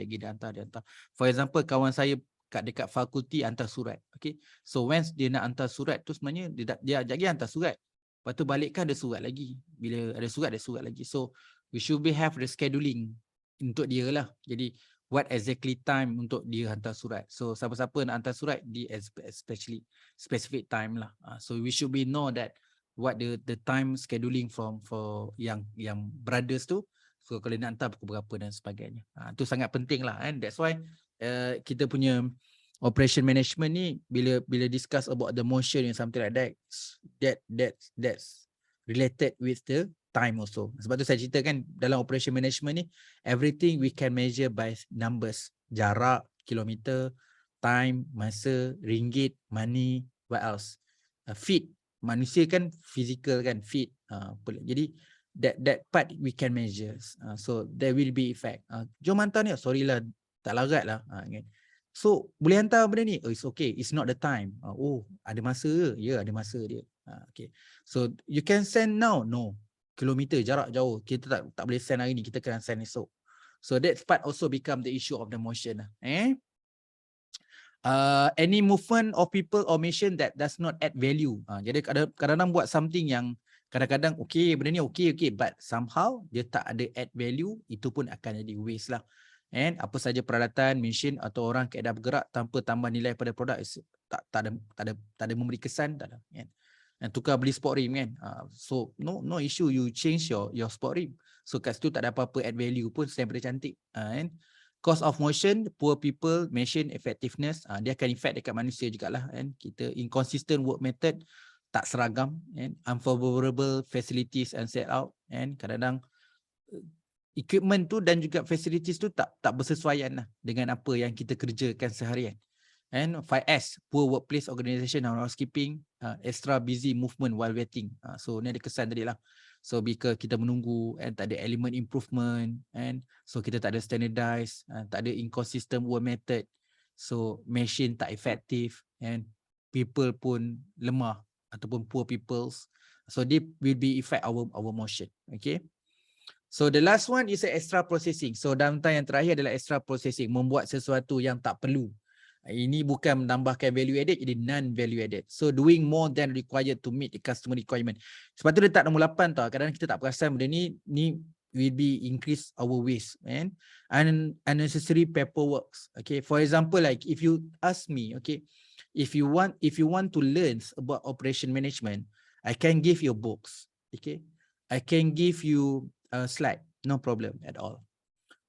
For example, kawan saya dekat fakulti hantar surat. Okay, so once dia nak hantar surat tu sebenarnya dia jagi hantar surat. Lepas tu balikkan ada surat lagi. Bila ada surat lagi. So we should have the scheduling untuk dia lah. Jadi what exactly time untuk dia hantar surat. So siapa-siapa nak hantar surat di especially specific time lah. So we should know that what the time scheduling for yang brothers tu. So kalau nak hantar pukul berapa dan sebagainya. Tu sangat penting lah kan. That's why kita punya operation management ni bila discuss about the motion and something like that, that's related with the time also. Sebab tu saya cerita kan dalam operation management ni everything we can measure by numbers, jarak, kilometer, time, masa, ringgit, money, what else? Feet. Manusia kan physical kan, feet. Jadi that part we can measure. So there will be effect. Jom hantar ni, sorry lah, tak larat lah. Kan? So boleh hantar benda ni? Oh, it's okay, it's not the time. Oh, ada masa ke? Ya, ada masa dia. Okay. So you can send now? No. Kilometer, jarak jauh. Kita tak boleh send hari ni, kita kena send esok. So that part also become the issue of the motion. Any movement of people or machine that does not add value. Jadi kadang-kadang buat something yang kadang-kadang okay, benda ni okay, but somehow dia tak ada add value, itu pun akan jadi waste lah. And apa saja peralatan, mesin atau orang keadaan bergerak tanpa tambah nilai pada produk tak ada memberi kesan, tak ada. Kan? Dan tukar beli sport rim kan. So no issue, you change your sport rim. So kat situ tak ada apa-apa add value pun selain daripada cantik. Kan? Cost of motion, poor people, machine effectiveness, dia akan effect dekat manusia jugalah kan. Kita inconsistent work method, tak seragam, and unfavorable facilities and set out, and kadang-kadang equipment tu dan juga facilities tu tak bersesuaian lah dengan apa yang kita kerjakan seharian. And 5S, poor workplace organisation and housekeeping, extra busy movement while waiting. So ni ada kesan tadi lah. So because kita menunggu and tak ada element improvement, and so kita tak ada standardized, tak ada inconsistent work method. So machine tak effective and people pun lemah ataupun poor peoples. So they will be affect our motion. Okay. So the last one is extra processing. So downtime yang terakhir adalah extra processing, membuat sesuatu yang tak perlu. Ini bukan menambahkan value added, jadi non-value added. So doing more than required to meet the customer requirement. Sebab tu dia tak nombor 8 tau. Kadang-kadang kita tak perasan benda ni will be increase our waste and unnecessary paperwork. Okay, for example, like if you ask me, okay, if you want to learn about operation management, I can give you books. Okay, I can give you a slide, no problem at all.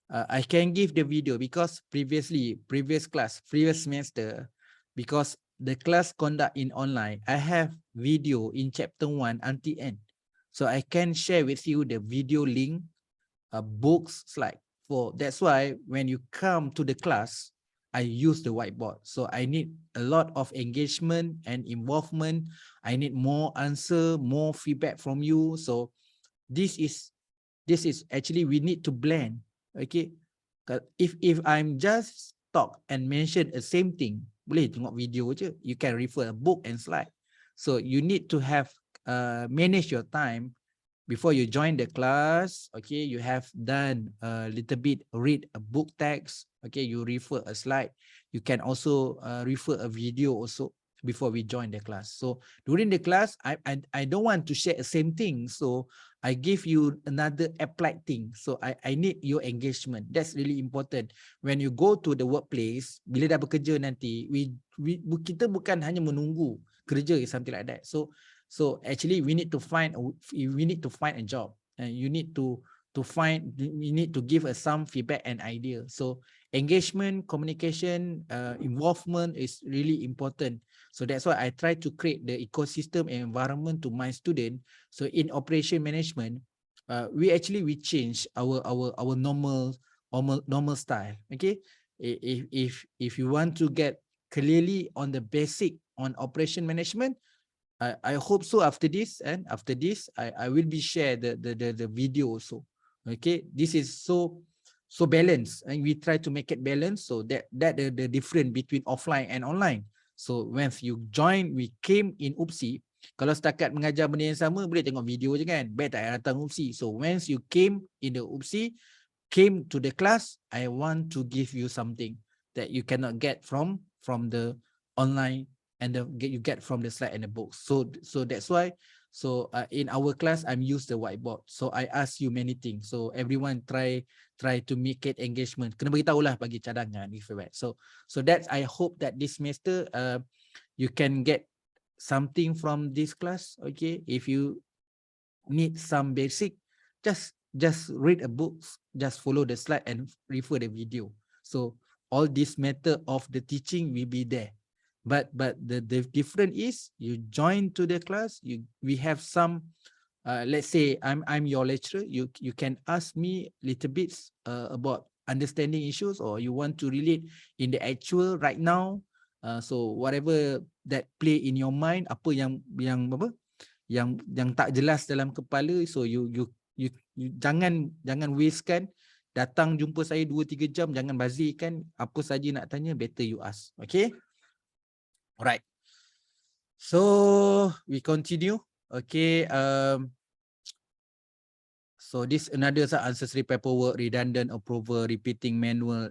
I can give the video because previous semester, because the class conduct in online, I have video in chapter 1 until end. So I can share with you the video link, books, slide. That's why when you come to the class, I use the whiteboard. So I need a lot of engagement and involvement. I need more answer, more feedback from you. So this is actually we need to blend. Okay, if I'm just talk and mention the same thing, boleh tengok video je. You can refer a book and slide. So you need to have manage your time. Before you join the class, okay, you have done a little bit, read a book text, okay, you refer a slide. You can also refer a video also before we join the class. So during the class, I don't want to share the same thing. So I give you another applied thing. So I need your engagement. That's really important. When you go to the workplace, bila dah bekerja nanti, kita bukan hanya menunggu kerja, something like that. So actually we need to find a job, and you need to we need to give us some feedback and idea. So engagement, communication, involvement is really important. So that's why I try to create the ecosystem and environment to my student. So in operation management, we change our normal style. Okay, if you want to get clearly on the basic on operation management, I hope so after this, and after this I will be share the video also. Okay, this is so balanced, and we try to make it balanced, so that the difference between offline and online. So once you join, we came in UPSI, kalau setakat mengajar benda yang sama, boleh tengok video je kan, baik tak payah datang UPSI. So once you came in the UPSI, came to the class, I want to give you something that you cannot get from the online, and you get from the slide and the books. So that's why, so in our class, I'm use the whiteboard. So I ask you many things. So everyone try to make it engagement. Kena beritahu lah, bagi cadangan. So that's, I hope that this semester you can get something from this class. Okay, if you need some basic, just read a book, just follow the slide and refer the video. So all this method of the teaching will be there. But the difference is, you join to the class, we have some, let's say I'm your lecturer, you can ask me little bits about understanding issues, or you want to relate in the actual right now. So whatever that play in your mind, apa yang tak jelas dalam kepala, so you jangan wastekan, datang jumpa saya 2-3 jam, jangan bazirkan, apa saja nak tanya, better you ask. Okay, alright, so we continue. Okay, so this another unnecessary paperwork, redundant approval, repeating manual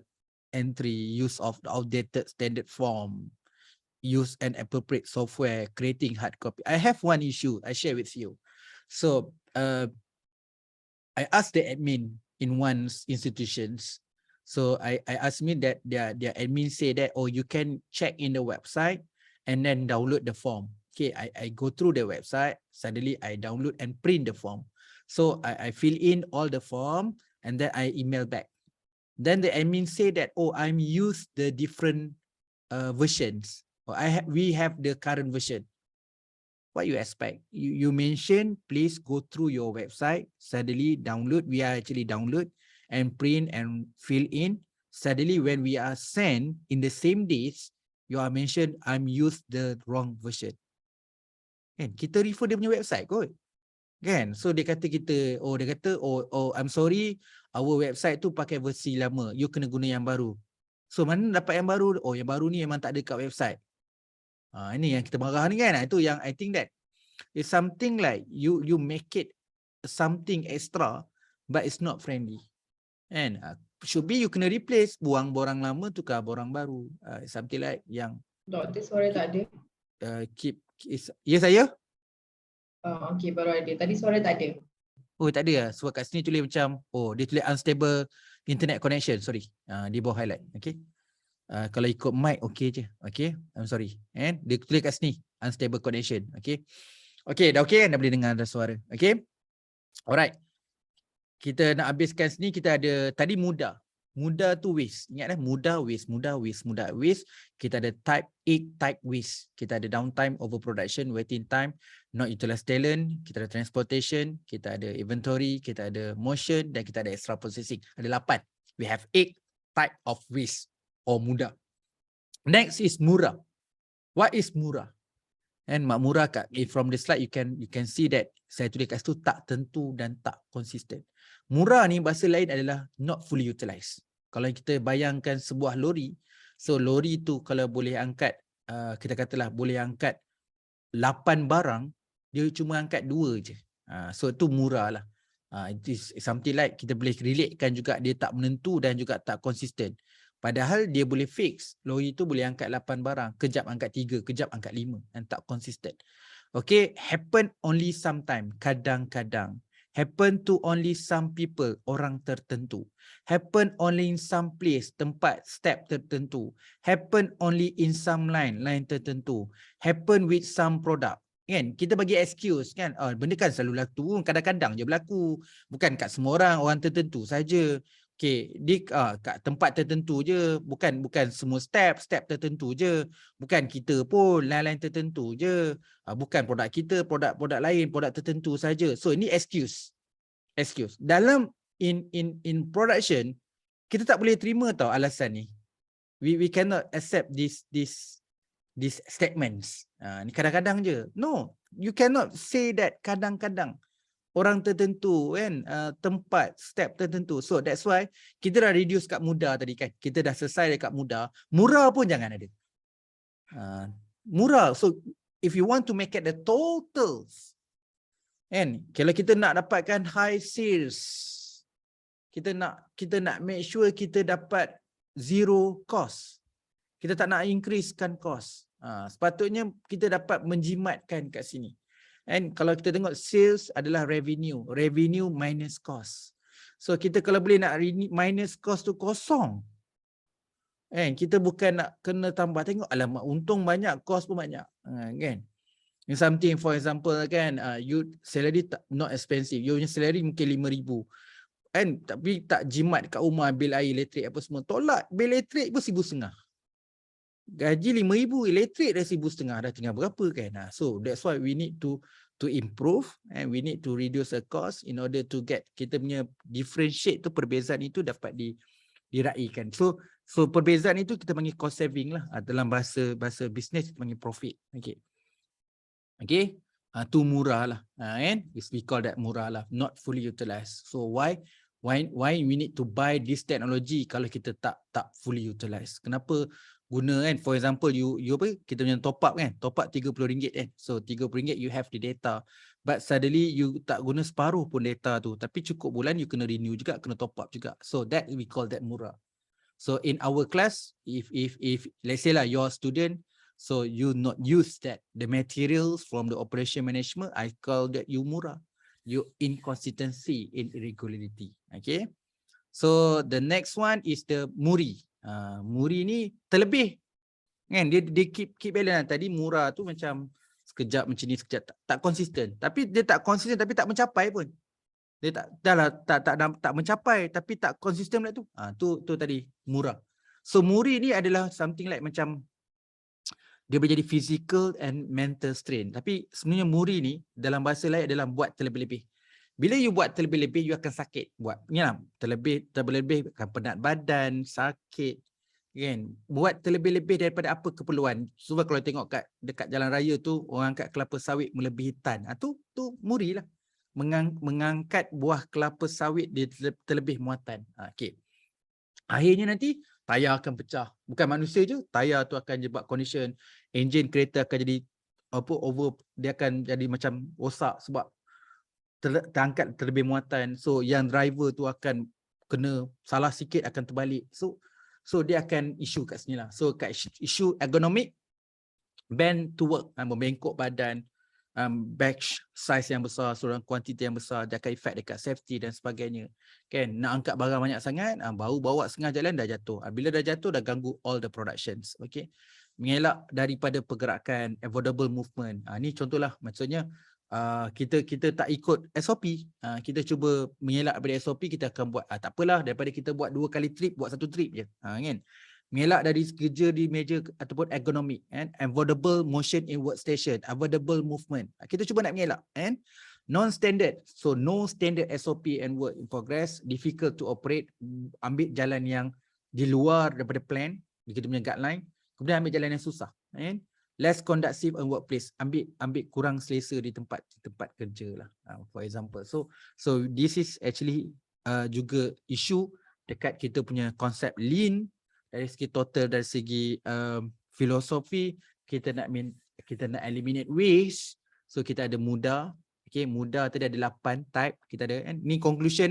entry, use of the outdated standard form, use an appropriate software, creating hard copy. I have one issue I share with you. So I asked the admin in one institutions. So I asked me that their admin say that, oh, you can check in the website and then download the form. Okay, I go through the website, suddenly I download and print the form. So I fill in all the form and then I email back. Then the admin say that, oh, I'm used the different versions. Or we have the current version. What you expect? You mentioned, please go through your website, suddenly download, we are actually download and print and fill in. Suddenly when we are sent in the same days, you are mentioned, I'm used the wrong version. Kan? Kita refer dia punya website kot. Kan? So dia kata, oh, I'm sorry, our website tu pakai versi lama, you kena guna yang baru. So mana dapat yang baru? Oh, yang baru ni memang tak ada kat website. Ini yang kita marah ni kan. Itu yang I think that is something like you make it something extra, but it's not friendly. And should be you kena replace, buang borang lama, tukar borang baru. Something like yang Doktor suara tak ada. Ya saya? Okay, baru ada. Tadi suara tak ada. Oh, tak ada. Sebab kat sini tulis macam, oh, dia tulis unstable internet connection. Sorry. Di bawah highlight. Okay. Kalau ikut mic, okay je. Okay. I'm sorry. And dia tulis kat sini, unstable connection. Okay. Okay, dah okay kan? Dah boleh dengar dah suara. Okay. Alright. Kita nak habiskan sini, kita ada tadi Muda. Muda tu waste. Ingat Muda waste, Muda waste, Muda waste. Kita ada type 8 type waste. Kita ada downtime, overproduction, waiting time, not utilized talent, kita ada transportation, kita ada inventory, kita ada motion, dan kita ada extra processing. Ada 8. We have 8 type of waste or Muda. Next is Mura. What is Mura? And Mak Mura from the slide you can see that saya tulis kat situ tak tentu dan tak konsisten. Mura ni bahasa lain adalah not fully utilized. Kalau kita bayangkan sebuah lori, so lori tu kalau boleh angkat, kita katalah boleh angkat 8 barang, dia cuma angkat 2 je. So itu murah lah. It is something like kita boleh relatekan juga, dia tak menentu dan juga tak konsisten. Padahal dia boleh fix. Lori tu boleh angkat 8 barang, kejap angkat 3, kejap angkat 5 dan tak konsisten. Okay, happen only sometime, kadang-kadang. Happen to only some people, orang tertentu. Happen only in some place, tempat, step tertentu. Happen only in some line tertentu. Happen with some product. Kan? Kita bagi excuse kan. Benda kan selalu berlaku, kadang-kadang je berlaku. Bukan kat semua orang tertentu saja. Okay, kat tempat tertentu je, bukan semua step tertentu je. Bukan kita pun lain-lain tertentu je. Bukan produk kita, produk lain, produk tertentu saja. So ini excuse. Dalam in production, kita tak boleh terima tau alasan ni. We cannot accept these statements. Ni kadang-kadang je. No, you cannot say that kadang-kadang. Orang tertentu kan, tempat, step tertentu. So that's why kita dah reduce kat Muda tadi kan. Kita dah selesai dekat Muda. Mura pun jangan ada. Mura. So if you want to make it the totals, kan, kalau kita nak dapatkan high sales, kita nak make sure kita dapat zero cost. Kita tak nak increasekan cost. Sepatutnya kita dapat menjimatkan kat sini. And kalau kita tengok sales adalah revenue minus cost. So kita kalau boleh nak minus cost tu kosong. Kita bukan nak kena tambah, tengok alamak untung banyak, cost pun banyak. Kan? Something for example kan, you salary not expensive. You punya salary mungkin 5,000. Kan, tapi tak jimat kat rumah bil air, elektrik apa semua. Tolak bil elektrik pun 1,500. Gaji 5,000, elektrik dah 1,500, dah tinggal berapa kan. So that's why we need to improve and we need to reduce the cost in order to get kita punya differentiate tu, perbezaan itu dapat diraikan. So perbezaan itu kita panggil cost saving lah. Dalam bahasa bisnes kita panggil profit. Okay. Tu murah lah. Kan? We call that murah lah, not fully utilized. So why we need to buy this technology kalau kita tak fully utilized? Kenapa guna kan? For example, you apa? Kita punya top up kan? Top up RM30 kan? So RM30 you have the data. But suddenly you tak guna separuh pun data tu. Tapi cukup bulan you kena renew juga, kena top up juga. So that we call that murah. So in our class, if let's say lah your student, so you not use that the materials from the operation management, I call that you murah. You inconsistency in irregularity. Okay. So the next one is the Muri. Muri ni terlebih. Kan dia keep balance. Tadi murah tu macam sekejap macam ni, sekejap tak konsisten. Tapi dia tak konsisten tapi tak mencapai pun. Dia tak mencapai tapi tak konsisten pula tu. Tu tadi murah. So Muri ni adalah something like macam dia boleh jadi physical and mental strain. Tapi sebenarnya Muri ni dalam bahasa lain adalah buat terlebih-lebih. Bila you buat terlebih-lebih, you akan sakit. Buat ni lah, terlebih-lebih akan penat badan, sakit. Kan? Buat terlebih-lebih daripada apa keperluan. Sebab kalau tengok dekat jalan raya tu, orang angkat kelapa sawit melebihi tan. Tu Muri lah. Mengangkat buah kelapa sawit dia terlebih muatan. Okay. Akhirnya nanti tayar akan pecah. Bukan manusia je, tayar tu akan buat condition. Enjin kereta akan jadi dia akan jadi macam rosak sebab terangkat terlebih muatan. So yang driver tu akan kena salah sikit akan terbalik. So dia akan isu kat sini lah. So kat isu ergonomik, bend to work, membengkok badan, batch size yang besar, seorang kuantiti yang besar, dia akan efek dekat safety dan sebagainya. Kan, nak angkat barang banyak sangat, baru bawa setengah jalan dah jatuh. Bila dah jatuh dah ganggu all the productions. Okay. Mengelak daripada pergerakan, avoidable movement. Ni contohlah, maksudnya kita tak ikut SOP. Kita cuba mengelak daripada SOP, kita akan buat tak apalah, daripada kita buat 2 kali trip, buat 1 trip je. Kan? Mengelak dari kerja di meja ataupun ergonomik, kan? Avoidable motion in workstation, avoidable movement. Kita cuba nak mengelak, kan? Non-standard. So no standard SOP and work in progress, difficult to operate, ambil jalan yang di luar daripada plan, kita punya guideline, kemudian ambil jalan yang susah, kan? Less conducive in workplace, ambil kurang selesa di tempat kerja lah, for example. So this is actually juga isu dekat kita punya konsep lean. Dari segi total, dari segi filosofi, kita nak eliminate waste. So kita ada Muda. Okay, Muda tadi ada 8 type. Kita ada, ni conclusion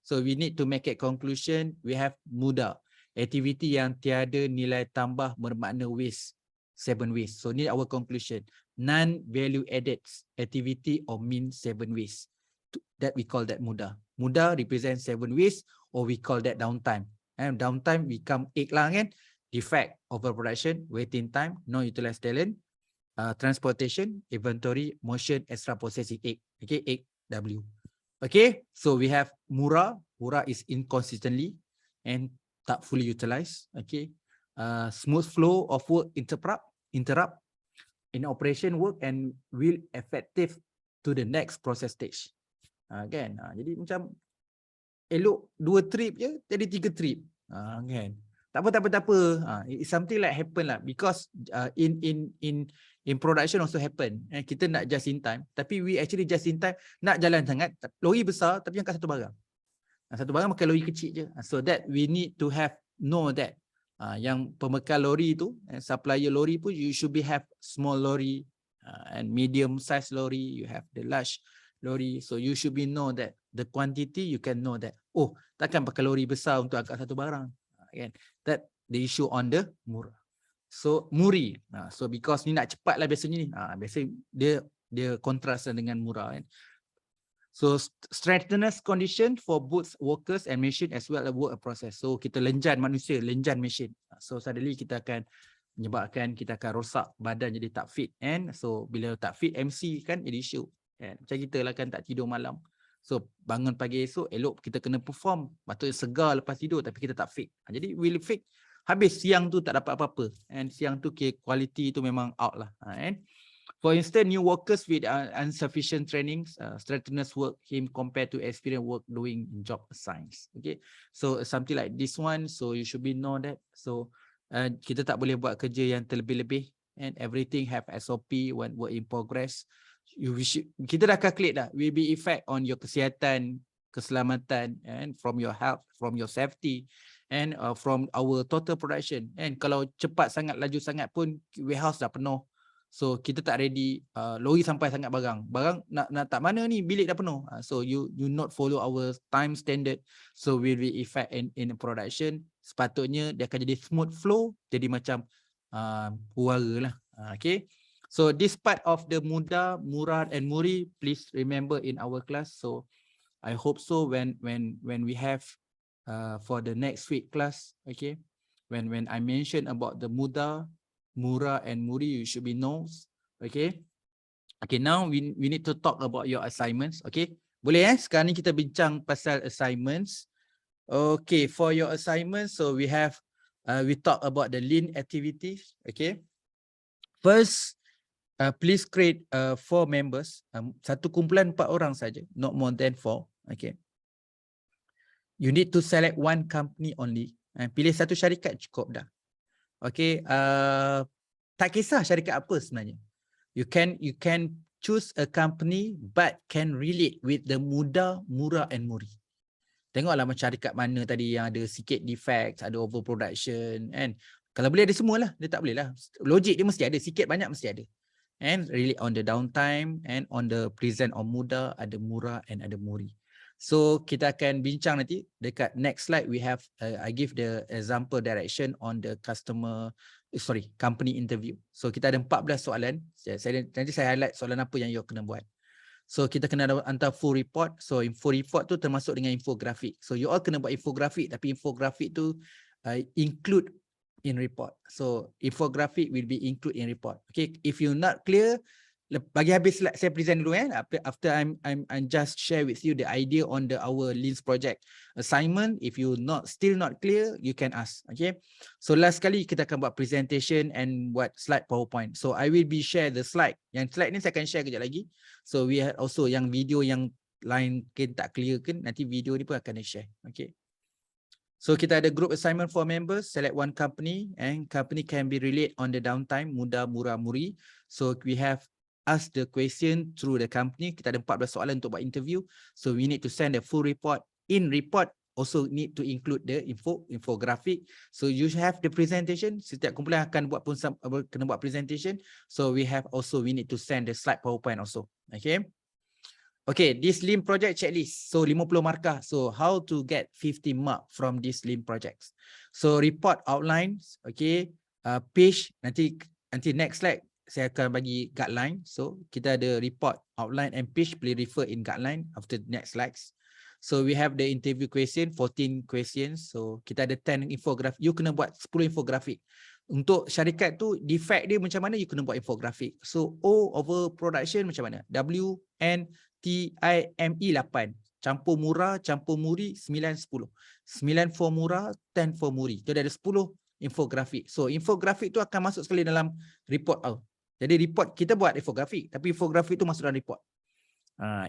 So we need to make it conclusion. We have Muda. Aktiviti yang tiada nilai tambah bermakna waste. 7 waste. So ni our conclusion. Non-value added activity or mean 7 waste. That we call that Muda. Muda represents 7 waste or we call that downtime. And downtime become 8 lah kan. Defect, overproduction, waiting time, non-utilized talent, transportation, inventory, motion, extra processing, 8. Okay, 8W. Okay, so we have Mura. Mura is inconsistently and tak fully utilized. Okay, smooth flow of work interrupt in operation work and will effective to the next process stage. Kan? Jadi macam elok 2 trip je jadi 3 trip. Kan? Tak apa. It's something like happen lah because in production also happen. Kita nak just in time tapi we actually just in time nak jalan sangat lori besar tapi angkat satu barang. Satu barang pakai lori kecil je. So that we need to know that yang pembekal lori tu supplier lori pun you should have small lori and medium size lori, you have the large lori. So you should know that the quantity you can know that. Oh, takkan pakai lori besar untuk angkat satu barang. Kan? That the issue on the Mura. So Muri. So because ni nak cepat lah biasanya ni. Biasanya dia kontras dengan Mura kan. So strengtheners condition for both workers and machine as well as work process. So kita lenjan manusia, lenjan machine. So suddenly kita akan menyebabkan kita akan rosak badan jadi tak fit. And so bila tak fit MC kan jadi issue. Kan? Macam kita lah kan tak tidur malam. So bangun pagi esok elok kita kena perform. Patutnya segar lepas tidur tapi kita tak fit. Jadi will fit. Habis siang tu tak dapat apa-apa. And siang tu quality tu memang out lah. And for instance, new workers with insufficient trainings, strengtheners work him compared to experienced work doing job assigns. Okay, so something like this one. So you should know that. So kita tak boleh buat kerja yang terlebih-lebih. And everything have SOP when work in progress. Kita dah calculate dah. Will be effect on your kesihatan, keselamatan, and from your health, from your safety, and from our total production. And kalau cepat sangat, laju sangat pun warehouse dah penuh. So kita tak ready, lori sampai sangat barang nak tak mana ni, bilik dah penuh. So you not follow our time standard, so will be effect in production. Sepatutnya dia akan jadi smooth flow, jadi macam huara lah. Okay, so this part of the Muda, Mura and Muri, please remember in our class. So I hope so when we have for the next week class, okay, when I mention about the Muda, Mura and Muri, you should be knows. Okay. Okay, now we need to talk about your assignments. Okay. Boleh sekarang ni kita bincang pasal assignments. Okay, for your assignments, so we have we talk about the lean activities. Okay. First, please create 4 members. Satu kumpulan 4 orang saja, not more than 4. Okay. You need to select one company only. Pilih satu syarikat cukup dah. Okay, tak kisah syarikat apa sebenarnya. You can choose a company but can relate with the Muda, Mura and Muri. Tengoklah macam syarikat mana tadi yang ada sikit defects, ada overproduction, and kalau boleh ada semualah, dia tak boleh lah. Logik dia mesti ada, sikit banyak mesti ada. And relate on the downtime and on the present of Muda, ada Mura and ada Muri. So kita akan bincang nanti dekat next slide. We have I give the example direction on the company interview. So kita ada 14 soalan. Nanti saya highlight soalan apa yang you kena buat. So kita kena hantar full report. So info report tu termasuk dengan infografik. So you all kena buat infografik, tapi infografik tu include in report. So infographic will be include in report. Okay, if you not clear, bagi habis saya present dulu after I'm just share with you the idea on our Lean project assignment. If you still not clear, you can ask. Okay, so last kali kita akan buat presentation and buat slide PowerPoint. So I will be share the slide. Yang slide ni saya akan share kejap lagi. So we have also yang video yang lain mungkin tak clear kan, nanti video ni pun akan share. Okay, so kita ada group assignment for members. Select one company and company can be relate on the downtime, Muda, Mura, Muri. So we have ask the question through the company. Kita ada 14 soalan untuk buat interview. So we need to send a full report. In report also need to include the infographic. So you have the presentation. Setiap kumpulan akan buat kena buat presentation. So we need to send the slide PowerPoint also. Okay. Okay, this LIM project checklist. So 50 markah. So how to get 50 mark from this LIM projects? So report outlines. Okay. Page nanti next slide saya akan bagi guideline. So kita ada report outline and page, boleh refer in guideline after next slides. So we have the interview question, 14 questions. So kita ada 10 infographic. You kena buat 10 infographic. Untuk syarikat tu defect dia macam mana, you kena buat infographic. So O over production macam mana? W N T I M E 8. Campur Mura, campur Muri 9 10. 9 for Mura, 10 for Muri. Jadi ada 10 infographic. So infographic tu akan masuk sekali dalam report out. Jadi report kita buat infographic, tapi infographic tu masuk dalam report.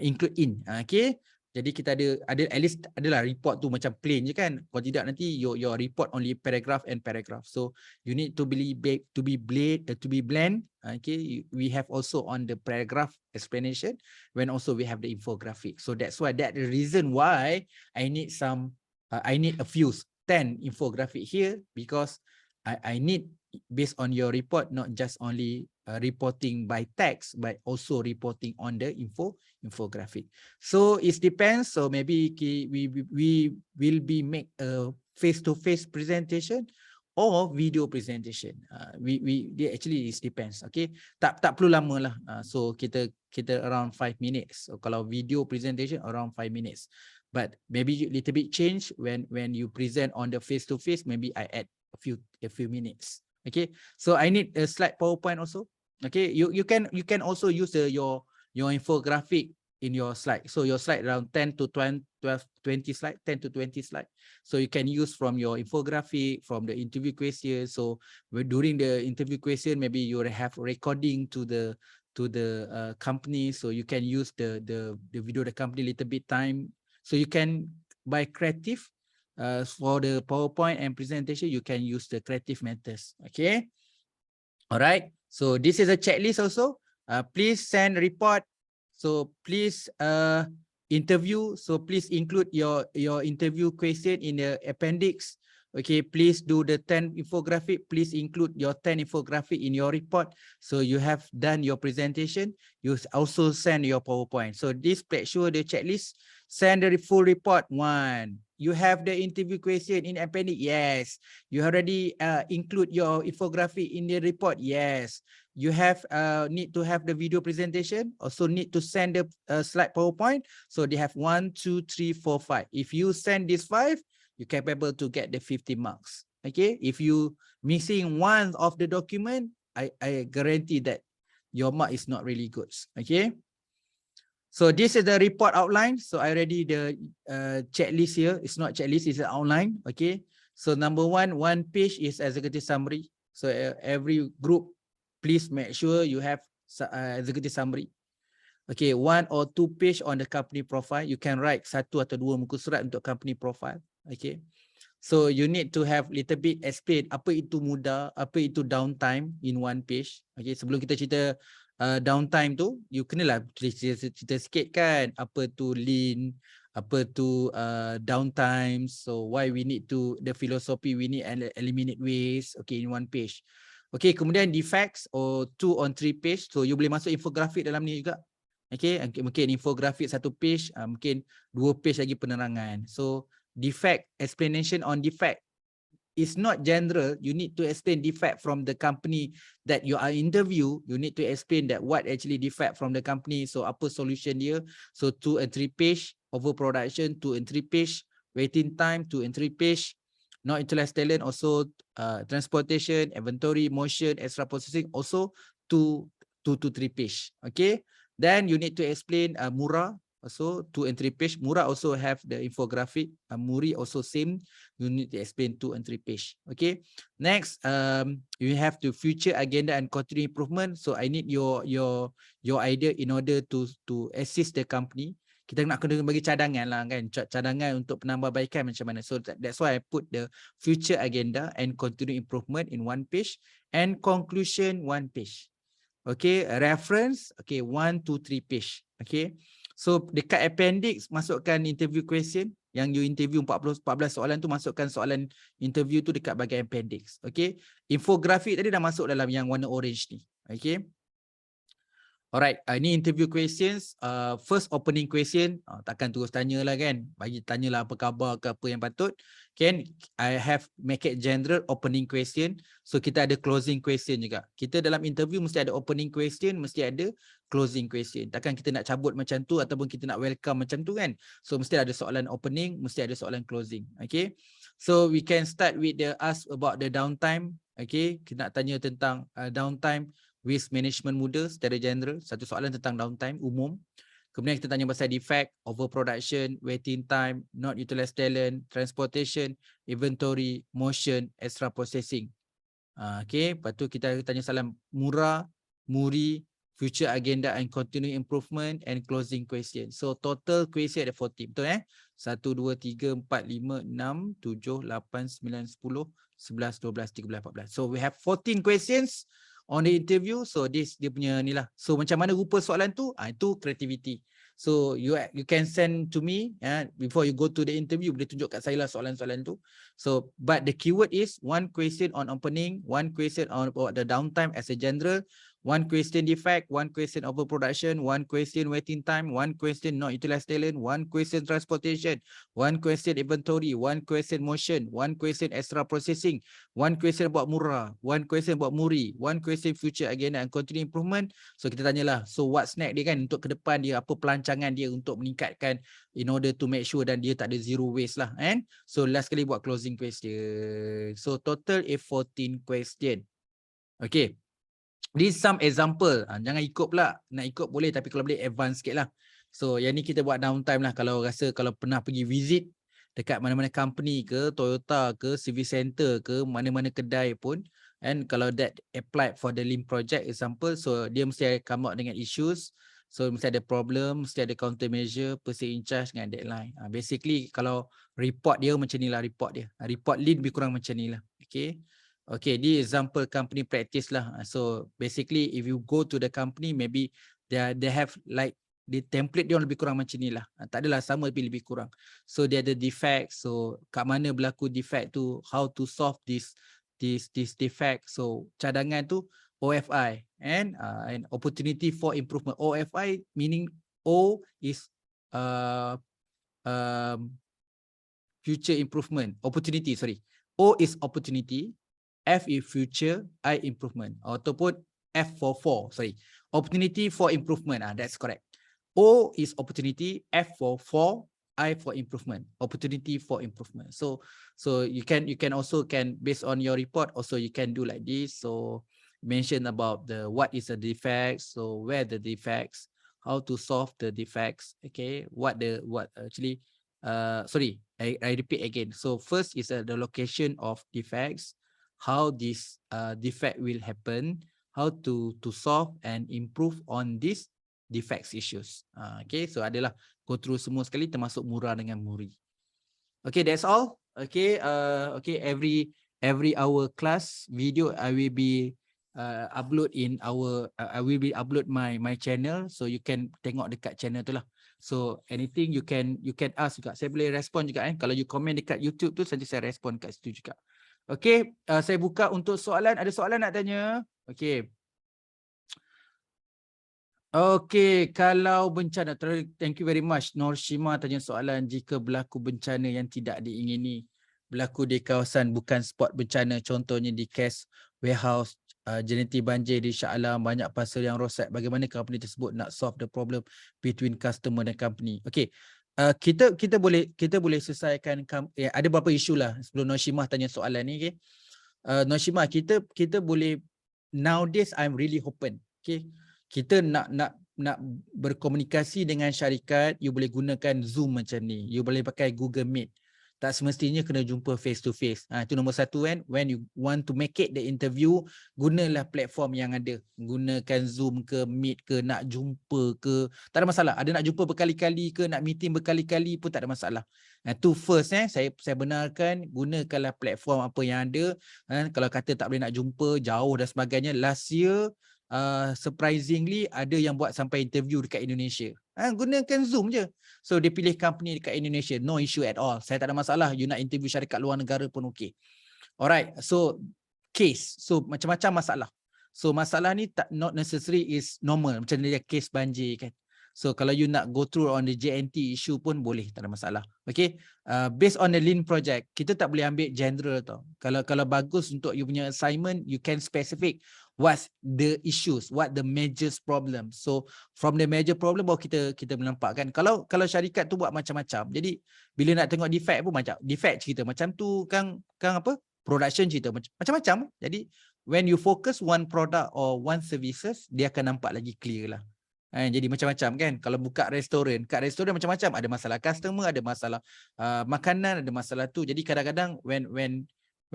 Include in. Okay. Jadi kita ada at least adalah report tu macam plain je kan. Kalau tidak nanti your report only paragraph and paragraph. So you need to be blend. Okay, we have also on the paragraph explanation when also we have the infographic. So that's the reason why I need a few 10 infographic here, because I need, based on your report, not just only reporting by text, but also reporting on the infographic. So it depends. So maybe we will be make a face-to-face presentation or video presentation. Actually it depends. Okay, tak perlu lama lah. So kita around 5 minutes. So kalau video presentation around 5 minutes. But maybe little bit change when you present on the face-to-face. Maybe I add a few minutes. Okay, so I need a slide PowerPoint also. Okay, you can also use your infographic in your slide. So your slide around 10 to 20 slide, 10 to 20 slide. So you can use from your infographic, from the interview question. So during the interview question, maybe you have recording to the company. So you can use the video the company little bit time. So you can by creative. For the PowerPoint and presentation, you can use the creative methods. Okay. All right. So this is a checklist also. Please send report. So please interview. So please include your interview question in the appendix. Okay. Please do the 10 infographic. Please include your 10 infographic in your report. So you have done your presentation. You also send your PowerPoint. So this make sure the checklist. Send the full report. 1. You have the interview question in appendix. Yes. You already include your infographic in the report. Yes. You have need to have the video presentation. Also need to send the slide PowerPoint. So they have 1, 2, 3, 4, 5. If you send this 5, you're capable to get the 50 marks. Okay. If you missing one of the document, I guarantee that your mark is not really good. Okay. So this is the report outline. So I already the checklist here. It's not checklist, it's an outline. Okay. So number 1 page is executive summary. So every group, please make sure you have executive summary. Okay, 1 or 2 page on the company profile. You can write 1 atau 2 muka surat untuk company profile. Okay. So you need to have little bit explain apa itu Muda, apa itu downtime in 1 page. Okay, sebelum kita cerita downtime tu, you kenalah cerita sikit kan, apa tu lean, apa tu downtime, so why we need to, the philosophy we need eliminate waste, okay, in 1 page. Okay, kemudian defects or 2 on 3 page, so you boleh masuk infografik dalam ni juga. Okay, mungkin infografik 1 page, mungkin 2 page lagi penerangan. So defect, explanation on defect. It's not general. You need to explain defect from the company that you are interview. You need to explain that what actually defect from the company. So apa solution dia. So 2 and 3 page overproduction, 2 and 3 page waiting time, 2 and 3 page not utilized talent, also transportation, inventory, motion, extra processing, also 2 to 3 page. Okay. Then you need to explain Mura. Also 2 and 3 page. Mura also have the infographic. Muri also same. You need to explain 2 and 3 page. Okay. Next, you have to future agenda and continue improvement. So I need your idea in order to assist the company. Kita nak kena bagi cadangan lah kan. Cadangan untuk penambahbaikan macam mana. So that's why I put the future agenda and continue improvement in 1 page and conclusion 1 page. Okay, reference, okay, 1 to 3 page. Okay. So dekat appendix masukkan interview question. Yang you interview 14 soalan tu, masukkan soalan interview tu dekat bahagian appendix. Okay. Infografik tadi dah masuk dalam yang warna orange ni. Okay. Alright, ini interview questions. First opening question, takkan terus tanyalah kan. Bagi tanyalah apa khabar ke apa yang patut. Kan, I have make it general opening question. So kita ada closing question juga. Kita dalam interview mesti ada opening question, mesti ada closing question. Takkan kita nak cabut macam tu ataupun kita nak welcome macam tu kan. So mesti ada soalan opening, mesti ada soalan closing. Okay. So we can start with the ask about the downtime. Okay, kita nak tanya tentang downtime. Waste management Muda secara general, satu soalan tentang downtime umum. Kemudian kita tanya pasal defect, overproduction, waiting time, not utilized talent, transportation, inventory, motion, extra processing. Okay, lepas tu kita tanya soalan Mura, Muri, future agenda and continuing improvement and closing question. So total question ada 40, betul 1, 2, 3, 4, 5, 6, 7, 8, 9, 10, 11, 12, 13, 14. So we have 14 questions on the interview. So this dia punya ni lah. So macam mana rupa soalan tu? Itu creativity. So you can send to me before you go to the interview, boleh tunjuk kat saya lah soalan-soalan tu. So but the keyword is one question on opening, one question on about the downtime as a general, one question defect, one question overproduction, one question waiting time, one question not utilized talent, one question transportation, one question inventory, one question motion, one question extra processing, one question about Mura, one question about Muri, one question future agenda and continuing improvement. So kita tanyalah, so what's next dia kan untuk ke depan dia, apa pelancangan dia untuk meningkatkan in order to make sure dan dia tak ada zero waste lah kan. So last kali buat closing question. So total is 14 question. Okay. This some example. Jangan ikut pula. Nak ikut boleh tapi kalau boleh advance sikit lah. So yang ni kita buat downtime lah. Kalau rasa kalau pernah pergi visit dekat mana-mana company ke, Toyota ke, service center ke, mana-mana kedai pun. And kalau that applied for the Lean project example, so dia mesti come out dengan issues. So mesti ada problem, mesti ada countermeasure, person in charge dengan deadline. Basically kalau report dia macam ni lah report dia. Report Lean lebih kurang macam ni lah. Okay. Okay, this example company practice lah. So basically if you go to the company, maybe they have like the template dia lebih kurang macam ni lah. Tak adalah sama tapi lebih kurang. So dia ada defect. So kat mana berlaku defect tu, how to solve this defect. So cadangan tu OFI and opportunity for improvement. OFI meaning O is future improvement, opportunity, sorry. O is opportunity, F is future, I improvement. Ataupun F for 4, sorry. Opportunity for improvement, that's correct. O is opportunity, F for 4, I for improvement. Opportunity for improvement. So you can also based on your report also you can do like this. So mention about the what is the defects, so where the defects, how to solve the defects, okay, sorry, I repeat again. So first is the location of defects, how this defect will happen, how to solve and improve on these defects issues. Okay, so adalah go through semua sekali termasuk Mura dengan Muri. Okay, that's all. Okay, okay, every hour class video I will be upload in our I will be upload my channel, so you can tengok dekat channel tu lah. So anything you can ask juga. Saya boleh respon juga kalau you komen dekat YouTube tu nanti saya respon kat situ juga. Okay, saya buka untuk soalan. Ada soalan nak tanya? Okay. Okay, kalau bencana, thank you very much. Norshima tanya soalan, jika berlaku bencana yang tidak diingini, berlaku di kawasan bukan spot bencana, contohnya di cash warehouse, jeniti banjir di Shah Alam, banyak parcel yang rosak, bagaimana company tersebut nak solve the problem between customer dan company? Okay, kita boleh selesaikan, ada beberapa isu lah sebelum Norshima tanya soalan ni. Okay, Norshima, kita boleh, nowadays I'm really open. Okay, kita nak berkomunikasi dengan syarikat, you boleh gunakan Zoom macam ni, you boleh pakai Google Meet. Tak semestinya kena jumpa face to face. Itu nombor satu kan. When you want to make it the interview, gunalah platform yang ada. Gunakan Zoom ke, Meet ke, nak jumpa ke, tak ada masalah. Ada nak jumpa berkali-kali ke, nak meeting berkali-kali pun tak ada masalah. Itu first saya benarkan, gunakanlah platform apa yang ada. Kalau kata tak boleh nak jumpa, jauh dan sebagainya. Last year, surprisingly ada yang buat sampai interview dekat Indonesia. Gunakan Zoom je. So dia pilih company dekat Indonesia, no issue at all. Saya tak ada masalah. You nak interview syarikat luar negara pun okey. Alright, so case. So macam-macam masalah. So masalah ni not necessary is normal. Macam dia case banjir kan. So kalau you nak go through on the JNT issue pun boleh, tak ada masalah. Okay, based on the lean project, kita tak boleh ambil general tau. Kalau bagus untuk you punya assignment, you can specific what's the issues, what the major problem. So from the major problem baru kita menampakkan. Kalau syarikat tu buat macam-macam, jadi bila nak tengok defect pun macam defect cerita macam tu, Kang apa? Production cerita macam-macam. Jadi when you focus one product or one services, dia akan nampak lagi clear lah. Jadi macam-macam kan. Kalau buka restoran, kat restoran macam-macam, ada masalah customer, ada masalah makanan, ada masalah tu. Jadi kadang-kadang when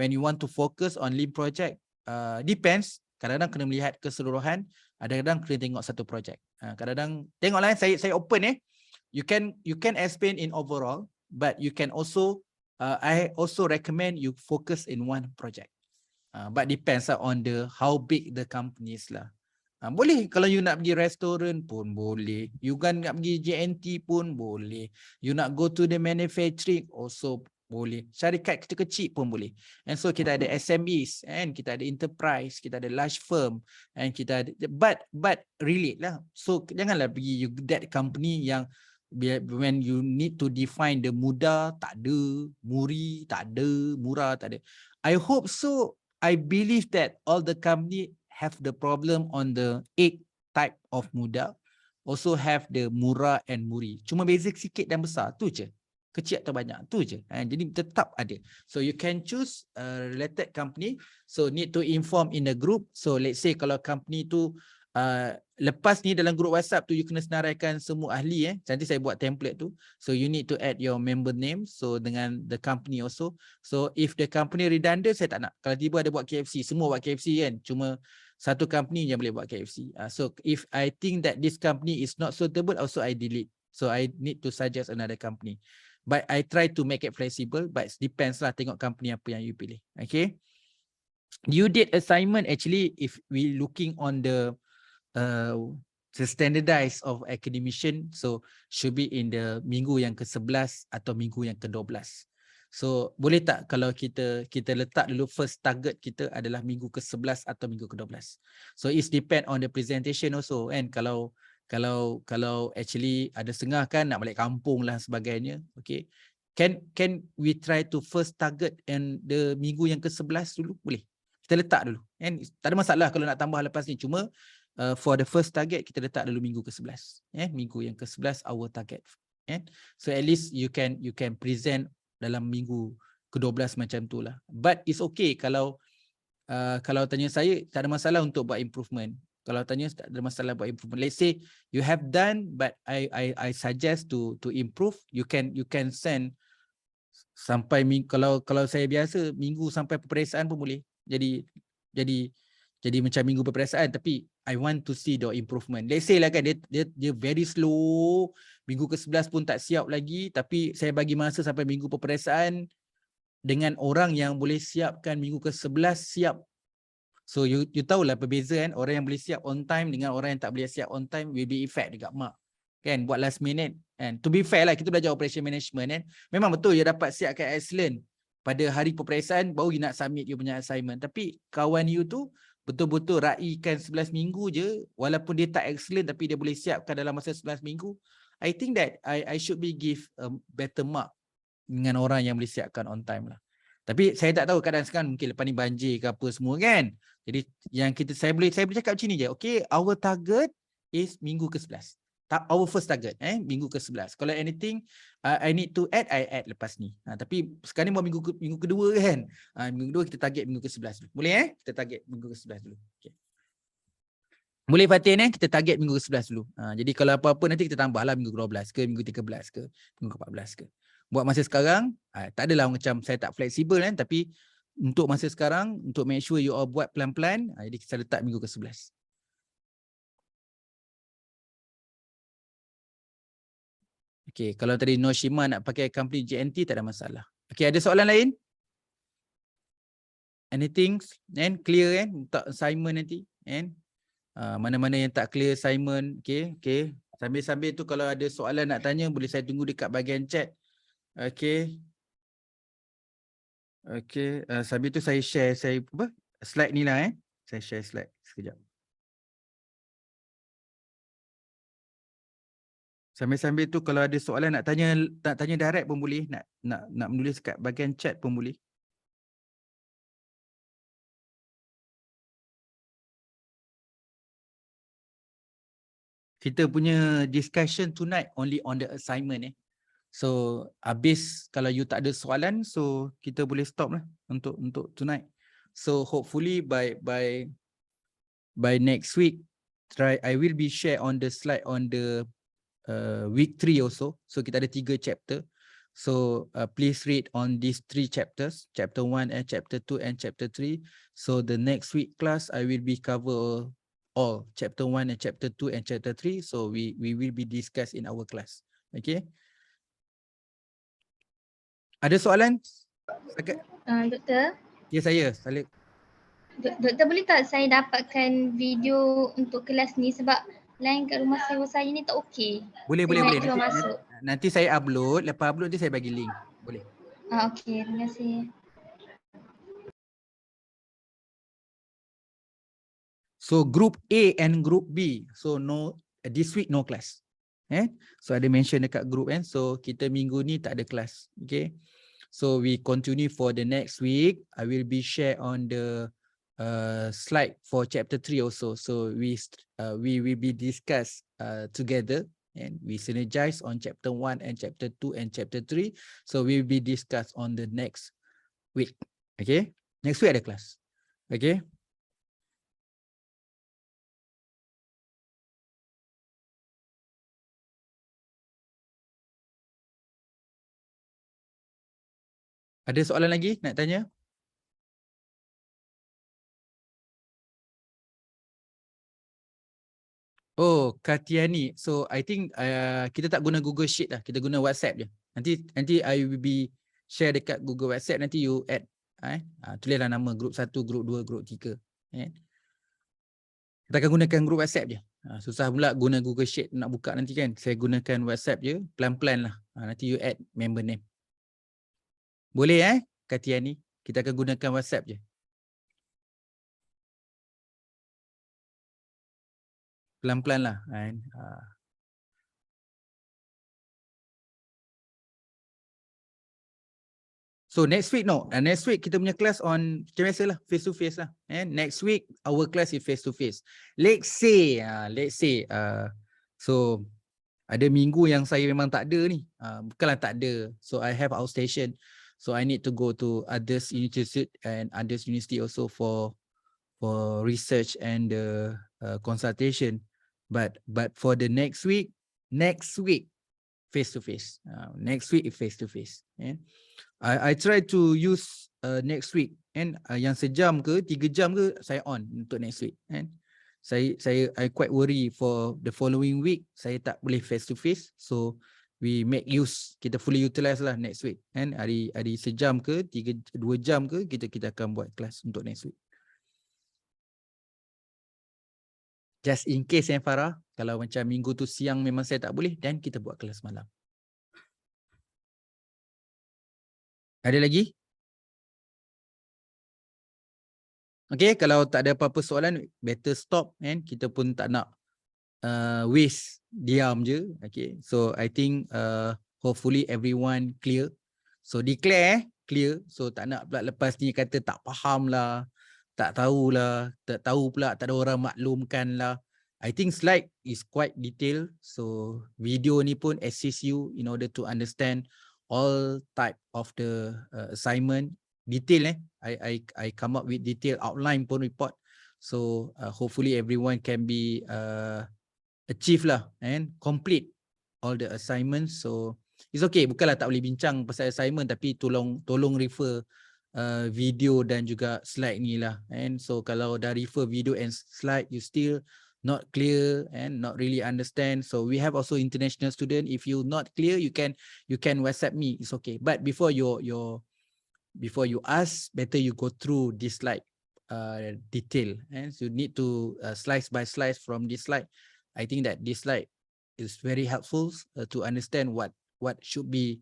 you want to focus on lean project, depends. Kadang-kadang kena melihat keseluruhan, kadang-kadang kena tengok satu project. Kadang-kadang tengoklah, saya open you can explain in overall, but you can also I also recommend you focus in one project. But depends on the how big the companies lah. Boleh kalau you nak pergi restoran pun boleh. You kan nak pergi JNT pun boleh. You nak go to the manufacturing also boleh. Syarikat kecil-kecil pun boleh. And so kita ada SMEs and kita ada enterprise, kita ada large firm and kita ada but relate lah. So janganlah pergi you that company yang when you need to define the Muda tak ada, Muri tak ada, Mura tak ada. I hope so. I believe that all the company have the problem on the 8 type of Muda, also have the Mura and Muri. Cuma beza sikit dan besar, tu je. Kecil atau banyak, tu je. Jadi tetap ada. So you can choose a related company. So need to inform in the group. So let's say kalau company tu lepas ni dalam grup WhatsApp tu you kena senaraikan semua ahli nanti saya buat template tu. So you need to add your member name, so dengan the company also. So if the company redundant, saya tak nak. Kalau tiba ada buat KFC, semua buat KFC kan, cuma satu company yang boleh buat KFC. So if I think that this company is not suitable, also I delete. So I need to suggest another company. But I try to make it flexible, but it depends lah, tengok company apa yang you pilih. Okay. You did assignment actually if we looking on the standardized of academician, so should be in the minggu yang ke-11 atau minggu yang ke-12. So boleh tak kalau kita letak dulu first target kita adalah minggu ke-11 atau minggu ke-12. So it depend on the presentation also, and kalau actually ada setengah kan nak balik kampung lah sebagainya, okay, can we try to first target and the minggu yang ke-11 dulu, boleh kita letak dulu, and tak ada masalah kalau nak tambah lepas ni, cuma for the first target kita letak dulu minggu ke-11, minggu yang ke-11 our target, so at least you can present dalam minggu ke-12 macam tu lah. But it's okay kalau tanya saya, tak ada masalah untuk buat improvement. Kalau tanya tak ada masalah buat improvement. Let's say you have done but I suggest to improve, you can send sampai kalau saya biasa minggu sampai peperiksaan pun boleh. Jadi macam minggu peperiksaan, tapi I want to see the improvement. Let's say lah kan dia very slow, minggu ke-11 pun tak siap lagi, tapi saya bagi masa sampai minggu peperiksaan dengan orang yang boleh siapkan minggu ke-11 siap. So you tahulah perbezaan orang yang boleh siap on time dengan orang yang tak boleh siap on time, will be effect dekat mark. Kan, buat last minute. And to be fair lah, kita belajar operation management kan. Memang betul you dapat siapkan excellent pada hari peperiksaan baru you nak submit you punya assignment. Tapi kawan you tu betul-betul raikan 11 minggu je, walaupun dia tak excellent tapi dia boleh siapkan dalam masa 11 minggu. I think that I should be give a better mark dengan orang yang boleh siapkan on time lah. Tapi saya tak tahu keadaan sekarang, mungkin lepas ni banjir ke apa semua kan. Jadi yang saya boleh cakap macam ni je. Okay, our target is minggu ke-11. Our first target minggu ke-11. Kalau anything I need to add, I add lepas ni. Tapi sekarang ni buat minggu kedua kan. Minggu kedua kita target minggu ke-11 dulu. Boleh kita target minggu ke-11 dulu. Okay. Boleh Fatin kita target minggu ke-11 dulu. Jadi kalau apa-apa nanti kita tambahlah minggu ke-12 ke, minggu 13 ke, minggu ke-14 ke. Buat masa sekarang tak adalah macam saya tak fleksibel kan, tapi untuk masa sekarang, untuk make sure you all buat pelan-pelan, jadi kita letak minggu ke-11. Okay, kalau tadi Noshima nak pakai company JNT tak ada masalah. Okay, ada soalan lain? Anything? Clear kan untuk assignment nanti? Mana-mana yang tak clear assignment, okay. Sambil-sambil tu kalau ada soalan nak tanya boleh saya tunggu dekat bahagian chat. Okey. Okey, sambil tu saya share slide ni lah Saya share slide sekejap. Sambil-sambil tu kalau ada soalan nak tanya direct pun boleh, nak menulis kat bahagian chat pun boleh. Kita punya discussion tonight only on the assignment So habis kalau you tak ada soalan, so kita boleh stop lah untuk tonight. So hopefully by next week, I will be share on the slide on the week 3 also. So kita ada 3 chapter. So please read on these 3 chapters, chapter 1 and chapter 2 and chapter 3. So the next week class I will be cover all chapter 1 and chapter 2 and chapter 3. So we will be discussed in our class. Okay. Ada soalan? Doktor, Ya, saya. Salib. Doktor boleh tak saya dapatkan video untuk kelas ni sebab line kat rumah saya ni tak okey. Boleh. Cuba masuk. Nanti saya upload. Lepas upload nanti saya bagi link. Boleh. Okey, terima kasih. So group A and group B. So no, this week no class. So ada mention dekat group So kita minggu ni tak ada kelas. Okay. So we continue for the next week. I will be share on the slide for chapter 3 also. So we will be discuss together and we synergize on chapter 1 and chapter 2 and chapter 3. So we will be discuss on the next week. Okay. Next week ada kelas. Okay. Ada soalan lagi nak tanya? Oh, Katiani. So I think kita tak guna Google Sheet lah. Kita guna WhatsApp je. Nanti I will be share dekat Google WhatsApp. Nanti you add. Tulislah nama group 1, group 2, group 3. Kita akan gunakan group WhatsApp je. Susah pula guna Google Sheet nak buka nanti kan. Saya gunakan WhatsApp je. Pelan-pelan lah. Nanti you add member name. Boleh Katiani? Kita akan gunakan WhatsApp je. Pelan-pelan lah. So next week next week kita punya class on macam biasa lah, face to face lah. Next week our class is face to face. Let's say so ada minggu yang saya memang tak ada ni. Bukanlah tak ada. So I have outstation. So I need to go to others university and others university also for research and consultation. But for the next week face to face. Next week is face to face. I try to use next week yang sejam ke 3 jam ke saya on untuk next week I quite worry for the following week saya tak boleh face to face, so we make use, kita fully utilize lah next week hari sejam ke 2 jam ke kita akan buat kelas untuk next week. Just in case Farah, kalau macam minggu tu siang memang saya tak boleh, dan kita buat kelas malam. Ada lagi? Okay, kalau tak ada apa-apa soalan, better stop. Kita pun tak nak waste, diam je. Okay, so I think hopefully everyone clear. So declare clear. So tak nak pula lepas ni kata tak faham lah, tak tahulah, tak tahu pula, tak ada orang maklumkan lah. I think slide is quite detailed. So video ni pun assist you in order to understand all type of the assignment. Detail I come up with detail outline pun report. So hopefully everyone can be achieve lah and complete all the assignments. So it's okay, bukanlah tak boleh bincang pasal assignment, tapi tolong refer video dan juga slide ni lah. And so kalau dah refer video and slide you still not clear and not really understand, so we have also international student. If you not clear, you can WhatsApp me, it's okay. But before you ask, better you go through this slide detail, and so you need to slice by slice from this slide. I think that this slide is very helpful to understand what should be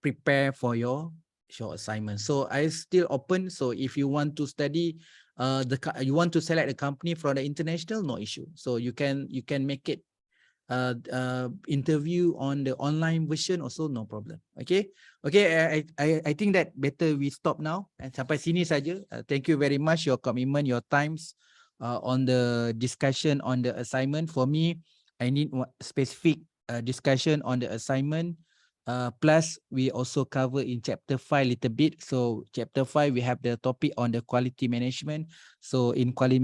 prepared for your assignment. So I still open. So if you want to study, you want to select a company from the international, no issue. So you can make it interview on the online version also, no problem. Okay, I think that better we stop now. And sampai sini saja. Thank you very much your commitment, your times on the discussion on the assignment. For me, I need specific discussion on the assignment. Plus we also cover in chapter 5 a little bit. So chapter 5 we have the topic on the quality management. So in quality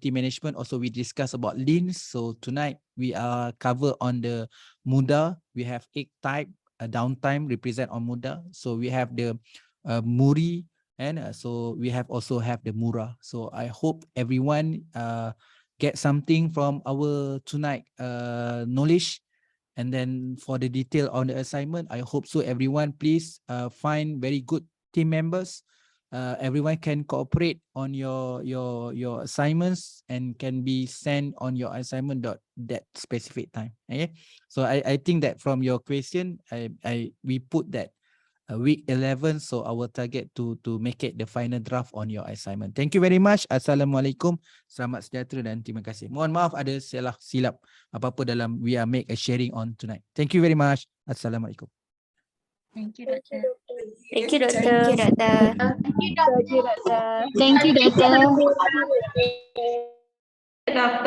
management also we discuss about leans. So tonight we are cover on the Muda. We have 8 type downtime represent on Muda. So we have the Muri, and so we have also have the Mura. So I hope everyone get something from our tonight knowledge. And then for the detail on the assignment, I hope so everyone please find very good team members. Everyone can cooperate on your assignments and can be sent on your assignment that specific time. Okay, so I think that from your question, we put that week 11, so our target to make it the final draft on your assignment. Thank you very much. Assalamualaikum, selamat sejahtera dan terima kasih. Mohon maaf ada salah silap apa-apa dalam we are make a sharing on tonight. Thank you very much. Assalamualaikum. Thank you, Doctor. Thank you, Doctor. Thank you, Doctor. Thank you, Doctor. Thank you, Doctor. Doctor.